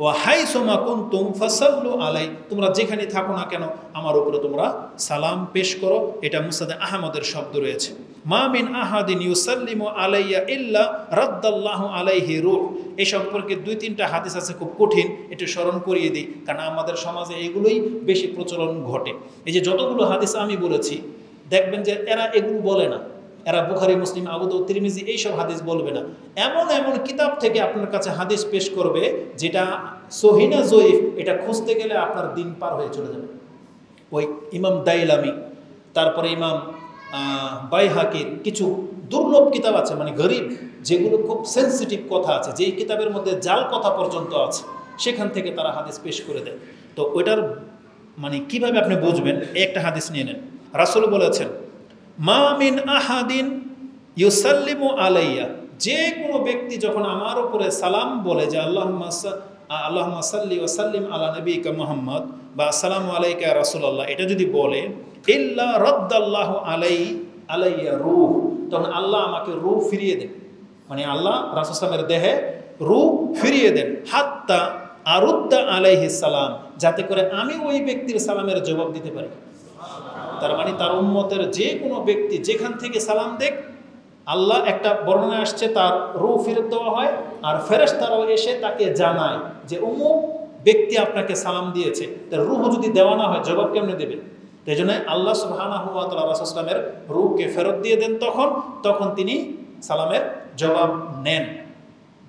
ও হাইসুমা কুনতুম ফাসাল্লু আলাই, তোমরা যেখানে থাকো না কেন আমার উপরে তোমরা সালাম পেশ করো। এটা মুসনাদে আহমদের শব্দ রয়েছে। মা মিন আহাদিন ইউসাল্লিমু আলাইয়া ইল্লা রাদ্দাল্লাহু আলাইহি রূহ, এই সম্পর্কে 2-3টা হাদিস আছে, খুব কঠিন, একটু স্মরণ করিয়ে দিই, কারণ আমাদের সমাজে এগুলোই বেশি প্রচলন ঘটে। এই যে যতগুলো হাদিস আমি বলেছি দেখবেন যে এরা এগুলো বলে না, এরা বুখারী, মুসলিম, আবু দাউদ, তিরমিজি এইসব হাদিস বলবে না। এমন এমন কিতাব থেকে আপনার কাছে হাদিস পেশ করবে যেটা সহিহ না জয়ীফ, এটা খুঁজতে গেলে আপনার দিন পার হয়ে চলে যাবে। ওই ইমাম দাইলামি, তারপরে ইমাম বাইহাকির কিছু দুর্লভ কিতাব আছে, মানে গরিব, যেগুলো খুব সেন্সিটিভ কথা আছে, যেই কিতাবের মধ্যে জাল কথা পর্যন্ত আছে, সেখান থেকে তারা হাদিস পেশ করে দেয়। তো ওইটার মানে কিভাবে আপনি বুঝবেন? একটা হাদিস নিয়ে নেন। রাসূল বলেছেন মা মিন আহাদিন ইউসাল্লিমু আলাইয়া, যে কোনো ব্যক্তি যখন আমার উপরে সালাম বলে যে আল্লাহুম্মা সাল্লি ওয়া সাল্লিম আলা নবিয়িকা মুহাম্মদ বা আসসালামু আলাইকা ইয়া রাসূলুল্লাহ, এটা যদি বলে ইল্লা রাদ্দাল্লাহু আলাইয়া রূহ, তখন আল্লাহ আমাকে রূহ ফিরিয়ে দেন, মানে আল্লাহ রাসূল সাল্লাল্লাহু আলাইহি দেহে রূহ ফিরিয়ে দেন, হাত্তা আরুদ্দা আলাইহিস সালাম, যাতে করে আমি ওই ব্যক্তির সালামের জবাব দিতে পারি। তার মানে তার উম্মতের যে কোনো ব্যক্তি যেখান থেকে সালাম দেখ, আল্লাহ একটা বর্ণনা আসছে তার রূহ ফেরত দেওয়া হয়, আর ফেরেশতারাও এসে তাকে জানায় যে অমুক ব্যক্তি আপনাকে সালাম দিয়েছে। তার রূহ যদি দেওয়া না হয় জবাব কেমনে দেবে? তাই জন্য আল্লাহ সুবহানাহু ওয়া তাআলা রাসূল সাল্লাল্লাহু আলাইহি ওয়াসাল্লামের রূহকে ফেরত দিয়ে দেন, তখন তিনি সালামের জবাব নেন।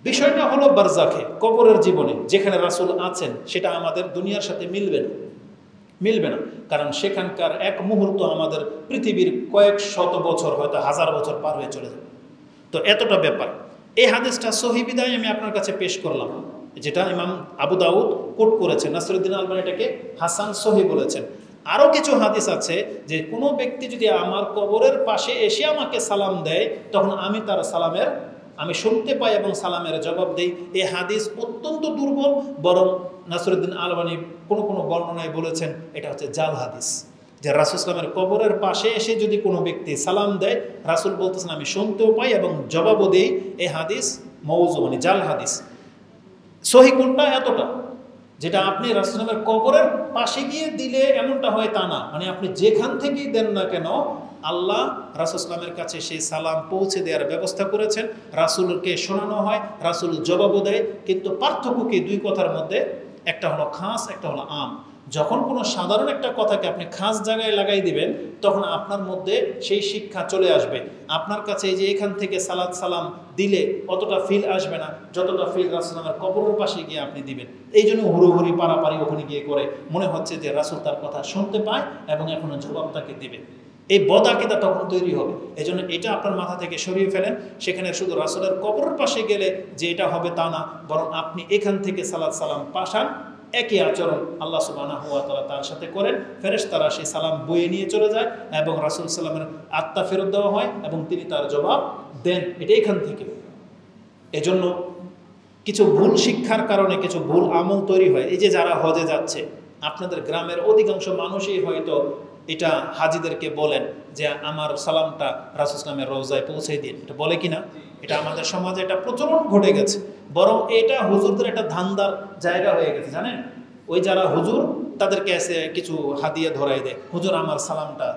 বিষয়টা হলো বারজাখে, কবরের জীবনে যেখানে রাসূল আছেন, সেটা আমাদের দুনিয়ার সাথে মিলবে না। মিলবে না, কারণ সেখানকার এক মুহূর্ত আমাদের পৃথিবীর কয়েক শত বছর, হয়তো হাজার বছর পার হয়ে চলে যাবে। তো এতটা ব্যাপার। এই হাদিসটা সহিহ বিদায় আমি আপনার কাছে পেশ করলাম, যেটা ইমাম আবু দাউদ কোট করেছেন, নাসিরুদ্দিন আলবানী এটাকে হাসান সহিহ বলেছেন। আরও কিছু হাদিস আছে যে কোনো ব্যক্তি যদি আমার কবরের পাশে এসে আমাকে সালাম দেয়, তখন আমি তার সালামের আমি শুনতে পাই এবং সালামের জবাব দেই। এই হাদিস অত্যন্ত দুর্বল, বরং নাসিরুদ্দিন আলবানী কোনো কোনো বর্ণনায় বলেছেন এটা হচ্ছে জাল হাদিস, যে রাসূল ইসলামের কবরের পাশে এসে যদি কোনো ব্যক্তি সালাম দেয়, রাসূল বলতেছেন আমি শুনতেও পাই এবং জবাবও দিই। এই হাদিস মওযু, মানে জাল হাদিস। সহিহ কোনটা? এতটা, যেটা আপনি রাসূল ইসলামের কবরের পাশে গিয়ে দিলে এমনটা হয় তা না, মানে আপনি যেখান থেকেই দেন না কেন আল্লাহ রাসূল ইসলামের কাছে সেই সালাম পৌঁছে দেওয়ার ব্যবস্থা করেছেন। রাসূলকে শোনানো হয়, রাসূল জবাবও দেয়। কিন্তু পার্থক্য কি দুই কথার মধ্যে? একটা হলো খাস, একটা হলো আম। যখন কোনো সাধারণ একটা কথাকে আপনি খাস জায়গায় লাগাই দিবেন, তখন আপনার মধ্যে সেই শিক্ষা চলে আসবে। আপনার কাছে এই যে এখান থেকে সালাত সালাম দিলে অতটা ফিল আসবে না, যতটা ফিল রাসূল আমার কবরের পাশে গিয়ে আপনি দিবেন। এই জন্য হুড়োহুড়ি পারাপারি ওখানে গিয়ে করে মনে হচ্ছে যে রাসূল তার কথা শুনতে পায় এবং এখনো জবাব তাকে দিবে। এই বদাকিদা তখন তৈরি হবে। এই জন্য এটা আপনার মাথা থেকে সরিয়ে ফেলেন। সেখানে শুধু রাসূলের কবরের পাশে গেলে যে এটা হবে তা না, বরং আপনি এখান থেকে সালাত সালাম পাঠান। একই আচরণ আল্লাহ সুবহানাহু ওয়া তাআলা তার সাথে করেন। ফেরেশতারা সেই সালাম বয়ে নিয়ে চলে যায় এবং রাসূল সাল্লামের আত্মা ফেরত দেওয়া হয় এবং তিনি তার জবাব দেন। এটা এখান থেকে। এজন্য কিছু ভুল শিক্ষার কারণে কিছু ভুল আমল তৈরি হয়। এই যে যারা হজে যাচ্ছে, আপনাদের গ্রামের অধিকাংশ মানুষই হয়তো এটা হাজিদেরকে বলেন যে আমার সালামটা রাসূল ইসলামের রওজায় পৌঁছে দিন। এটা বলে কিনা? এটা আমাদের সমাজে এটা প্রচলন ঘটে গেছে। বরং এটা হুজুরদের একটা ধান্দার জায়গা হয়ে গেছে, জানেন? ওই যারা হুজুর তাদেরকে এসে কিছু হাদিয়া ধরাই দেয়, হুজুর আমার সালামটা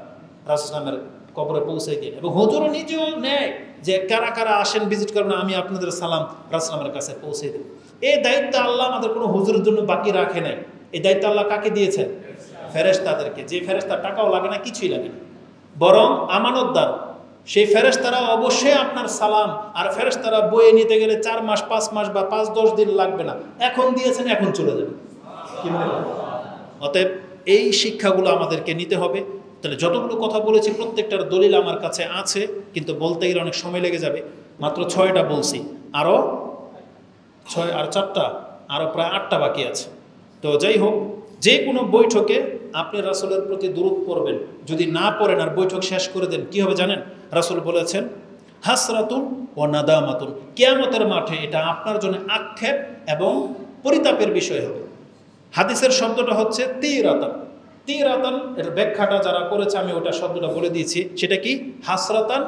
রাসূল ইসলামের কবরে পৌঁছে দিন। এবং হুজুরও নিজেও নেয় যে কারা কারা আসেন ভিজিট করবেন, আমি আপনাদের সালাম রাসূল ইসলামের কাছে পৌঁছে দিই। এই দায়িত্ব আল্লাহ আমাদের কোনো হুজুরের জন্য বাকি রাখে নাই। এই দায়িত্ব আল্লাহ কাকে দিয়েছেন? ফেরেশতাদেরকে। যে ফেরেশতা টাকাও লাগে না, কিছুই লাগে না, বরং আমানতদার। সেই ফেরেশতারা অবশ্যই আপনার সালাম, আর ফেরেশতারা বয়ে নিতে গেলে 4 মাস 5 মাস বা 5-10 দিন লাগবে না। এখন দিয়েছেন, এখন চলে যাবে। কি মনে হয়? অতএব এই শিক্ষাগুলো আমাদেরকে নিতে হবে। তাহলে যতগুলো কথা বলেছি প্রত্যেকটার দলিল আমার কাছে আছে, কিন্তু বলতে গেলে অনেক সময় লেগে যাবে। মাত্র 6টা বলছি, আরও 6 আর 4টা, আরও প্রায় 8টা বাকি আছে। তো যাই হোক, যে কোনো বৈঠকে আপনি রাসূলের প্রতি দুরূদ পড়বেন। যদি না পড়েন আর বৈঠক শেষ করে দেন, কি হবে জানেন? রাসূল বলেছেন হাসরাতুন ওয়া নাদামাতুন, কিয়ামতের মাঠে এটা আপনার জন্য আক্ষেপ এবং পরিতাপের বিষয় হবে। হাদিসের শব্দটা হচ্ছে তিরাতান। তিরাতান এর ব্যাখ্যাটা যারা করেছে আমি ওটা শব্দটা বলে দিয়েছি। সেটা কি? হাসরাতান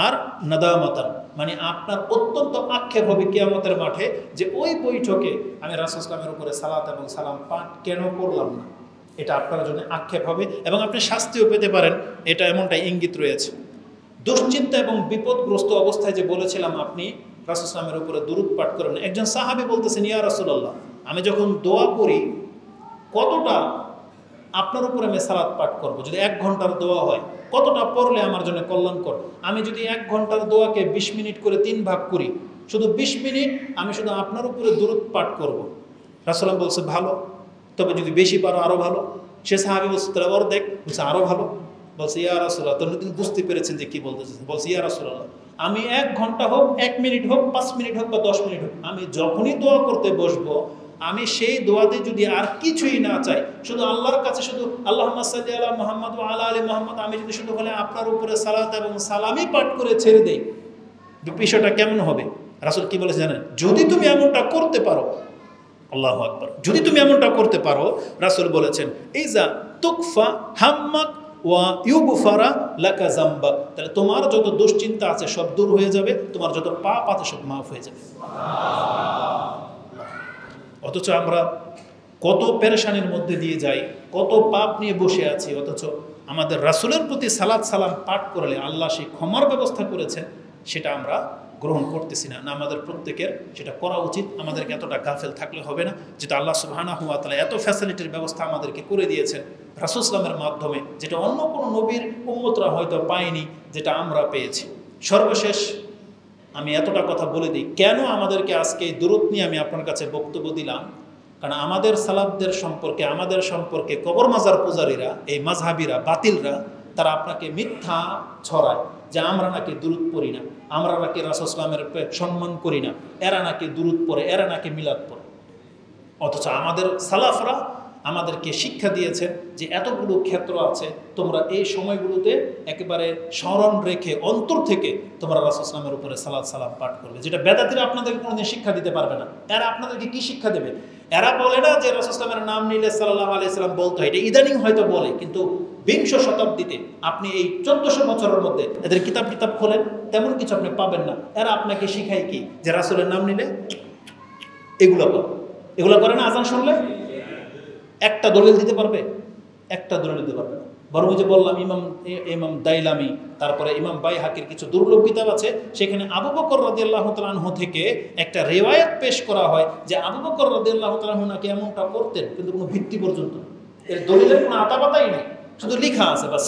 আর নাদামাতান, মানে আপনার অত্যন্ত আক্ষেপ হবে কিয়ামতের মাঠে যে ওই বৈঠকে আমি রাসূল সাল্লাল্লাহু আলাইহি ওয়াসাল্লামের উপরে সালাত এবং সালাম পাঠ কেন করলাম না। এটা আপনার জন্য আক্ষেপ হবে এবং আপনি শাস্তিও পেতে পারেন। এটা এমনটাই ইঙ্গিত রয়েছে। দুশ্চিন্তা এবং বিপদগ্রস্ত অবস্থায় যে বলেছিলাম আপনি রাসূল সাল্লাল্লাহু আলাইহি ওয়াসাল্লামের উপরে দুরূদ পাঠ করেন। একজন সাহাবী বলতেছেন, ইয়া রাসূলুল্লাহ, আমি যখন দোয়া করি কতটা আপনার উপরে আমি সালাত পাঠ করবো? যদি 1 ঘন্টার দোয়া হয় কতটা পড়লে আমার জন্য কল্যাণকর? আমি যদি 1 ঘন্টার দোয়াকে 20 মিনিট করে 3 ভাগ করি, শুধু 20 মিনিট আমি শুধু আপনার উপরে দুরূদ পাঠ করব। রাসূল বলছে ভালো, তবে যদি বেশি পারো আরও ভালো। সে সাহাবী বলছে তাহলে অর্ধেক, বলছে আরও ভালো। বলছে ইয়া রাসূলুল্লাহ, তখন তিনি বুঝতে পেরেছেন যে কী বলতেছেন। বলছে ইয়া রাসূলুল্লাহ, আমি 1 ঘন্টা হোক, 1 মিনিট হোক, 5 মিনিট হোক বা 10 মিনিট হোক, আমি যখনই দোয়া করতে বসবো আমি সেই দোয়াতে যদি আর কিছুই না চাই, শুধু আল্লাহর কাছে শুধু আল্লাহুম্মা সাল্লি আলা মুহাম্মাদ ওয়া আলা আলি মুহাম্মাদ, আমি যদি শুধু বলে আপনার উপরে সালাত এবং সালামই পাঠ করে ছেড়ে দেই, বিষয়টা কেমন হবে? রাসূল কি বলেছে জানেন? যদি তুমি এমনটা করতে পারো, আল্লাহু আকবার, যদি তুমি এমনটা করতে পারো, রাসূল বলেছেন ইজা তুকফা হাম্মাক ওয়া ইউগফারা লাকা যামবাক, তাহলে তোমার যত দুশ্চিন্তা আছে সব দূর হয়ে যাবে, তোমার যত পাপ আছে সব মাফ হয়ে যাবে। অথচ আমরা কত পেরেশানির মধ্যে দিয়ে যাই, কত পাপ নিয়ে বসে আছি, অথচ আমাদের রাসূলের প্রতি সালাত সালাম পাঠ করলে আল্লাহ সেই ক্ষমার ব্যবস্থা করেছেন, সেটা আমরা গ্রহণ করতেছি না। না, আমাদের প্রত্যেকের সেটা করা উচিত। আমাদেরকে এতটা গাফেল থাকলে হবে না, যেটা আল্লাহ সুবহানাহু ওয়া তাআলা এত ফ্যাসিলিটির ব্যবস্থা আমাদেরকে করে দিয়েছেন রাসূল সাল্লামের মাধ্যমে, যেটা অন্য কোনো নবীর উম্মতরা হয়তো পায়নি, যেটা আমরা পেয়েছি। সর্বশেষ আমি এতটা কথা বলে দিই, কেন আমাদেরকে আজকে এই দুরূদ নিয়ে আমি আপনার কাছে বক্তব্য দিলাম। কারণ আমাদের সালাফদের সম্পর্কে, আমাদের সম্পর্কে কবর মাজার পূজারীরা, এই মাযহাবিরা, বাতিলরা, তারা আপনাকে মিথ্যা ছড়ায় যে আমরা নাকি দুরূদ পড়ি না, আমরা নাকি রাসূল সাল্লাল্লাহু আলাইহি ওয়াসাল্লামের সম্মান করি না, এরা নাকি দুরূদ পড়ে, এরা নাকি মিলাদ পড়ে। অথচ আমাদের সালাফরা আমাদেরকে শিক্ষা দিয়েছেন যে এতগুলো ক্ষেত্র আছে, তোমরা এই সময়গুলোতে একেবারে স্মরণ রেখে অন্তর থেকে তোমরা রাসূল সাল্লাল্লাহু আলাইহি ওয়াসাল্লামের উপরে সালাত সালাম পাঠ করবে, যেটা বেদাতীরা আপনাদেরকে কোনোদিন শিক্ষা দিতে পারবে না। এরা আপনাদেরকে কি শিক্ষা দেবে? এরা বলে না যে রাসূল সাল্লাল্লাহু আলাইহি ওয়াসাল্লামের নাম নিলে সাল্লাল্লাহু আলাইহি ওয়াসাল্লাম বলতে হয়, এটা ইদানিং হয়তো বলে, কিন্তু বিংশ শতাব্দীতে আপনি এই 1400 বছরের মধ্যে এদের কিতাব খোলেন, তেমন কিছু আপনি পাবেন না। এরা আপনাকে শিখায় কি? যে রাসূলের নাম নিলে এগুলো করো, এগুলো করে না। আজান শুনলে একটা দলিল দিতে পারবে? একটা দলিল দিতে পারবে না। বরং যে বললাম ইমাম দাইলামি, তারপরে ইমাম বাইহাকির কিছু দুর্লভ কিতাব আছে, সেখানে আবু বকর রাদিয়াল্লাহু তাআলা আনহু থেকে একটা রিওয়ায়াত পেশ করা হয় যে আবু বকর রাদিয়াল্লাহু তাআলা আনহু নাকি এমনটা করতেন, কিন্তু কোনো ভিত্তি পর্যন্ত না, এর দলিলের কোনো আতাপাতাই নেই, শুধু লেখা আছে বাস।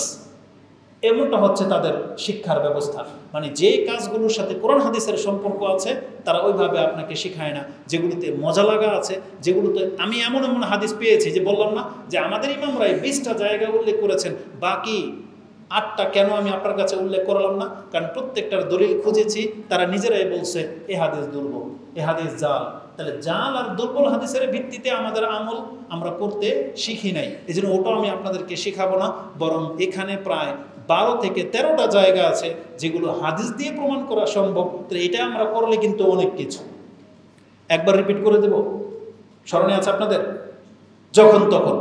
এমনটা হচ্ছে তাদের শিক্ষার ব্যবস্থা। মানে যে কাজগুলোর সাথে কোরআন হাদিসের সম্পর্ক আছে তারা ওইভাবে আপনাকে শেখায় না। যেগুলোতে মজা লাগা আছে, যেগুলোতে আমি এমন এমন হাদিস পেয়েছি যে বললাম না যে আমাদের ইমামরাই 20টা জায়গা উল্লেখ করেছেন, বাকি 8টা কেন আমি আপনার কাছে উল্লেখ করলাম না? কারণ প্রত্যেকটার দলিল খুঁজেছি, তারা নিজেরাই বলছে এ হাদিস দুর্বল, এ হাদিস জাল। তাহলে জাল আর দুর্বল হাদিসের ভিত্তিতে আমাদের আমল আমরা করতে শিখি নাই, এই জন্য ওটাও আমি আপনাদেরকে শেখাবো না। বরং এখানে প্রায় 12 থেকে 13টা জায়গা আছে যেগুলো হাদিস দিয়ে প্রমাণ করা সম্ভব। তো এটা আমরা করলে কিন্তু অনেক কিছু। একবার রিপিট করে দেব, স্মরণে আছে আপনাদের? যখন তখন,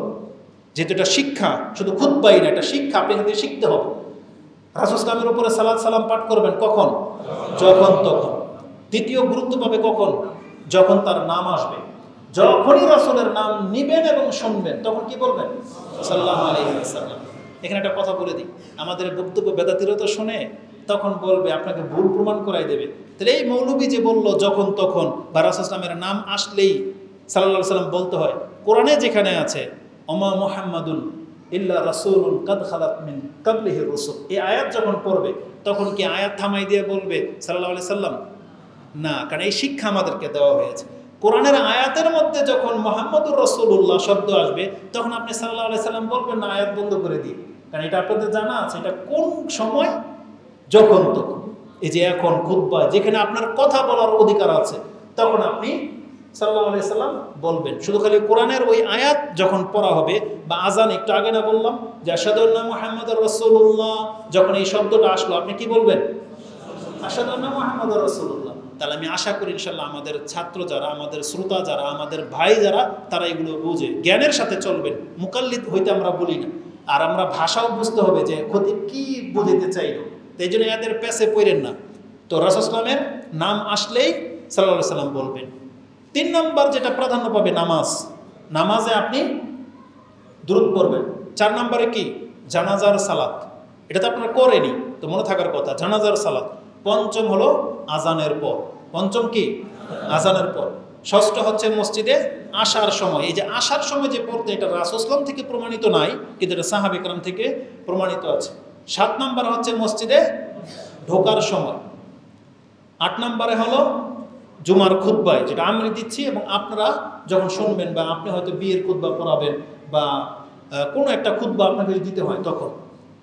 যেহেতু এটা শিক্ষা, শুধু খুতবাই না, এটা শিক্ষা, আপনাকে শিখতে হবে। রাসূল সাল্লাল্লাহু উপরে সালাত সালাম পাঠ করবেন কখন? যখন তখন। দ্বিতীয় গুরুত্ব পাবে কখন? যখন তার নাম আসবে। যখনই রাসূলের নাম নিবেন এবং শুনবেন তখন কি বলবেন? সাল্লাল্লাহু আলাইহি ওয়াসাল্লাম। এখানে একটা কথা বলে দিই, আমাদের বক্তব্য বেদাতীরা তো শুনে, তখন বলবে, আপনাকে ভুল প্রমাণ করাই দেবে। তাহলে এই মৌলবী যে বললো যখন তখন বা রাসূল সাল্লাল্লাহু আলাইহি ওয়াসাল্লামের নাম আসলেই সাল্লাল্লাহু আলাইহি ওয়াসাল্লাম বলতে হয়, কোরআনে যেখানে আছে ওমা মুহাম্মাদুন ইল্লা রাসূলুন কাদ খালাত মিন ক্বাবলিহির রাসূল, এই আয়াত যখন পড়বে তখন কি আয়াত থামাই দিয়ে বলবে সাল্লাল্লাহু আলাইহি ওয়াসাল্লাম? না, কারণ এই শিক্ষা আমাদেরকে দেওয়া হয়েছে। কোরআনের আয়াতের মধ্যে যখন মুহাম্মাদুর রাসূলুল্লাহ শব্দ আসবে তখন আপনি সাল্লাল্লাহু আলাইহি ওয়াসাল্লাম বলবেন না, আয়াত বন্ধ করে দিয়ে। কারণ এটা আপনাদের জানা আছে, এটা কোন সময়? যখন তখন। এই যে এখন খুতবা যেখানে আপনার কথা বলার অধিকার আছে, তখন আপনি সাল্লাল্লাহু আলাইহি ওয়াসাল্লাম বলবেন। শুধু খালি কোরআনের ওই আয়াত যখন পড়া হবে, বা আজান একটু আগে না বললাম যে আশহাদু আন্না মুহাম্মাদুর রাসূলুল্লাহ, যখন এই শব্দটা আসলো আপনি কি বলবেন? আশহাদু আন্না মুহাম্মাদুর রাসূলুল্লাহ। তাহলে আমি আশা করি ইনশাআল্লাহ আমাদের ছাত্র যারা, আমাদের শ্রোতা যারা, আমাদের ভাই যারা, তারা এগুলো বুঝে জ্ঞানের সাথে চলবেন। মুকাল্লিদ হইতে আমরা বলি না, আর আমরা ভাষাও বুঝতে হবে যে খতিব কি বুঝাইতে চাইলো, তাই জন্য এদের পেছে পড়েন না। তো রাসূল সাল্লাল্লাহু আলাইহি ওয়াসাল্লামের নাম আসলেই সাল্লাল্লাহু আলাইহি ওয়াসাল্লাম বলবেন। 3 নম্বর যেটা প্রাধান্য পাবে নামাজ, নামাজে আপনি দুরূদ পড়বেন। 4 নম্বরে কি? জানাজার সালাত, এটা তো আপনারা করেনি, তো মনে থাকার কথা, জানাজার সালাত। 5ম হলো আজানের পর। 5ম কি? আজানের পর। 6ষ্ঠ হচ্ছে মসজিদে আসার সময়। এই যে আসার সময় যে পড়তে, এটা রাসূল সাল্লাল্লাহু আলাইহি ওয়াসাল্লাম থেকে প্রমাণিত নাই, কিন্তু এটা সাহাবা কিরাম থেকে প্রমাণিত আছে। 7 নম্বর হচ্ছে মসজিদে ঢোকার সময়। 8 নম্বরে হলো জুমার খুতবায়, যেটা আমি দিচ্ছি এবং আপনারা যখন শুনবেন, বা আপনি হয়তো বিয়ের খুতবা পড়াবেন বা কোনো একটা খুতবা আপনাকে দিতে হয় তখন।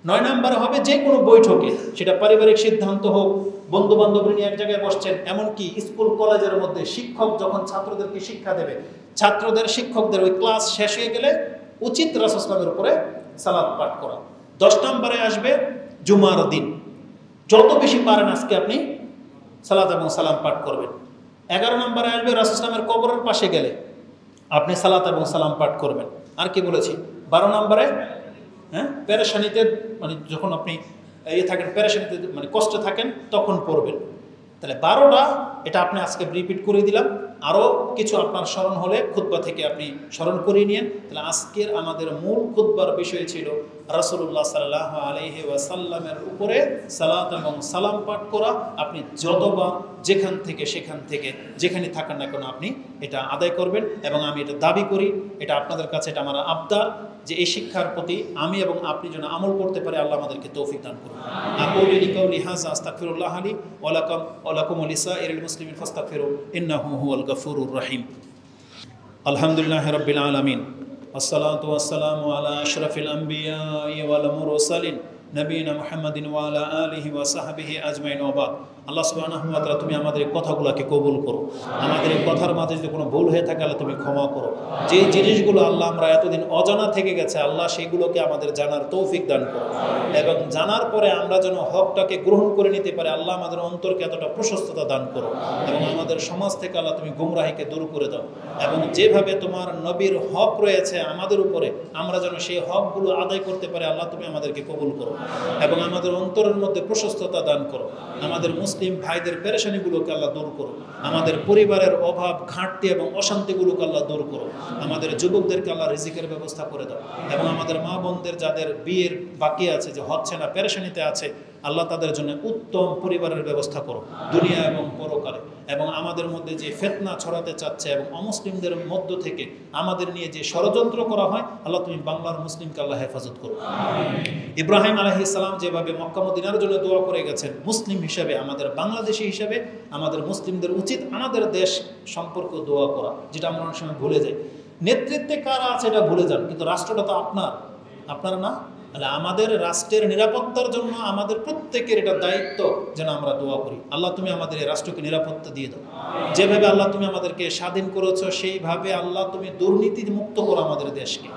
9 নম্বরে হবে যে কোনো বৈঠকে, সেটা পারিবারিক সিদ্ধান্ত হোক, বন্ধু বান্ধব নিয়ে এক জায়গায় বসছেন, এমনকি স্কুল কলেজের মধ্যে শিক্ষক যখন ছাত্রদেরকে শিক্ষা দেবে, ছাত্রদের শিক্ষকদের ওই ক্লাস শেষ হয়ে গেলে উচিত রাসূল সাল্লাল্লাহু আলাইহি ওয়াসাল্লামের উপরে সালাত পাঠ করা। 10 নম্বরে আসবে জুমার দিন, যত বেশি পারেন আজকে আপনি সালাত এবং সালাম পাঠ করবেন। 11 নম্বরে আসবে রাসূল সাল্লাল্লাহু আলাইহি ওয়াসাল্লামের কবরের পাশে গেলে আপনি সালাত এবং সালাম পাঠ করবেন। আর কি বলেছি? 12 নম্বরে পেরেশানিতে, মানে যখন আপনি থাকেন পেরেশানিতে, মানে কষ্টে থাকেন, তখন পড়বেন। তাহলে 12টা, এটা আপনি আজকে রিপিট করে দিলাম। আরও কিছু আপনার স্মরণ হলে খুতবা থেকে আপনি স্মরণ করিয়ে নিন। তাহলে আজকের আমাদের মূল খুতবার বিষয় ছিল রাসূলুল্লাহ সাল্লাল্লাহু আলাইহি ওয়াসাল্লামের উপরে সালাত এবং সালাম পাঠ করা। আপনি যতবার যেখান থেকে সেখান থেকে যেখানে থাকেন না কেন আপনি এটা আদায় করবেন। এবং আমি এটা দাবি করি, এটা আপনাদের কাছে এটা আমার আবদার, যে এই শিক্ষার প্রতি আমি এবং আপনি যেন আমল করতে পারি। আল্লাহ আমাদেরকে তৌফিক দান করুন। আকুলু লিকাউলি হাযা আস্তাগফিরুল্লাহ লি ওয়া লাকুম ওয়া লিসাইরিল মুসলিমিন ফাস্তাগফিরু ইন্নাহু হুয়াল গফুরুর রহিম। আলহামদুলিল্লাহ রাব্বিল আলামিন, আসসালাতু ওয়াসসালামু আলা আশরাফিল আম্বিয়াই ওয়াল মুরসালিন নবীনা মুহাম্মাদিন ওয়া আলা আলিহি ওয়া সাহবিহি আজমাইন ওয়া বাদ। আল্লাহ সুবহানাহু ওয়া তাআলা তুমি আমাদের এই কথাগুলোকে কবুল করো। আমাদের এই কথার মাঝে যদি কোনো ভুল হয়ে থাকে আল্লাহ তুমি ক্ষমা করো। যে জিনিসগুলো আল্লাহ আমরা এতদিন অজানা থেকে গেছে আল্লাহ সেগুলোকে আমাদের জানার তৌফিক দান করো, এবং জানার পরে আমরা যেন হকটাকে গ্রহণ করে নিতে পারি। আল্লাহ আমাদের অন্তরকে এতটা প্রশস্ততা দান করো, এবং আমাদের সমাজ থেকে আল্লাহ তুমি গুমরাহিকে দূর করে দাও, এবং যেভাবে তোমার নবীর হক রয়েছে আমাদের উপরে আমরা যেন সেই হকগুলো আদায় করতে পারি। আল্লাহ তুমি আমাদেরকে কবুল করো, এবং আমাদের অন্তরের মধ্যে প্রশস্ততা দান করো। আমাদের মুসলিম ভাইদের পেরেশানিগুলোকে আল্লাহ দূর করো, আমাদের পরিবারের অভাব ঘাটতি এবং অশান্তিগুলোকে আল্লাহ দূর করো। আমাদের যুবকদেরকে আল্লাহ রিজিকের ব্যবস্থা করে দাও, এবং আমাদের মা বোনদের যাদের বিয়ের বাকি আছে, যে হচ্ছে না, পেরেশানিতে আছে, আল্লাহ তাদের জন্য উত্তম পরিবারের ব্যবস্থা করো দুনিয়া এবং পরকালে। এবং আমাদের মধ্যে যে ফিতনা ছড়াতে চাচ্ছে এবং অমুসলিমদের মধ্য থেকে আমাদের নিয়ে যে ষড়যন্ত্র করা হয়, আল্লাহ তুমি বাংলার মুসলিমকে আল্লাহ হেফাজত করো। ইব্রাহিম আলাইহিস সালাম যেভাবে মক্কা মদিনার জন্য দোয়া করে গেছেন, মুসলিম হিসাবে, আমাদের বাংলাদেশি হিসাবে আমাদের মুসলিমদের উচিত আমাদের দেশ সম্পর্কে দোয়া করা, যেটা আমরা অনেক সময় ভুলে যাই। নেতৃত্বে কারা আছে এটা ভুলে যান, কিন্তু রাষ্ট্রটা তো আপনারা না। তাহলে আমাদের রাষ্ট্রের নিরাপত্তার জন্য আমাদের প্রত্যেকের এটা দায়িত্ব যেন আমরা দোয়া করি, আল্লাহ তুমি আমাদের এই রাষ্ট্রকে নিরাপত্তা দিয়ে দাও। যেভাবে আল্লাহ তুমি আমাদেরকে স্বাধীন করেছো সেইভাবে আল্লাহ তুমি দুর্নীতি মুক্ত করো আমাদের দেশকে,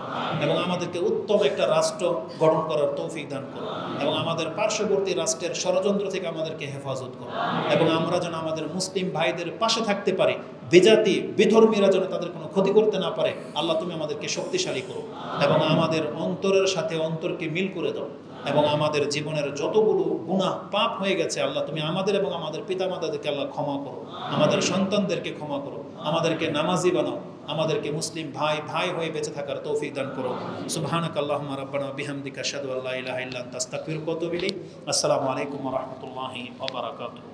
এবং আমাদেরকে উত্তম একটা রাষ্ট্র গঠন করার তৌফিক দান করো, এবং আমাদের পার্শ্ববর্তী রাষ্ট্রের ষড়যন্ত্র থেকে আমাদেরকে হেফাজত করো, এবং আমরা যেন আমাদের মুসলিম ভাইদের পাশে থাকতে পারি। বিজাতি বিধর্মীরা যেন তাদের কোনো ক্ষতি করতে না পারে, আল্লাহ তুমি আমাদেরকে শক্তিশালী করো, এবং আমাদের অন্তরের সাথে অন্তরকে মিল করে দাও, এবং আমাদের জীবনের যতগুলো গুনাহ পাপ হয়ে গেছে আল্লাহ তুমি আমাদের এবং আমাদের পিতামাতাদেরকে আল্লাহ ক্ষমা করো, আমাদের সন্তানদেরকে ক্ষমা করো, আমাদেরকে নামাজি বানাও, আমাদেরকে মুসলিম ভাই ভাই হয়ে বেঁচে থাকার তৌফিক দান করো। সুবহানাকাল্লাহুম্মা রাব্বানা বিহামদিকা আশহাদু আল্লা ইলাহা ইল্লা আনতা আস্তাগফিরুকা ওয়া আতুবু ইলাইক। আসসালামু আলাইকুম ওয়া রাহমাতুল্লাহি ওয়া বারাকাতুহু।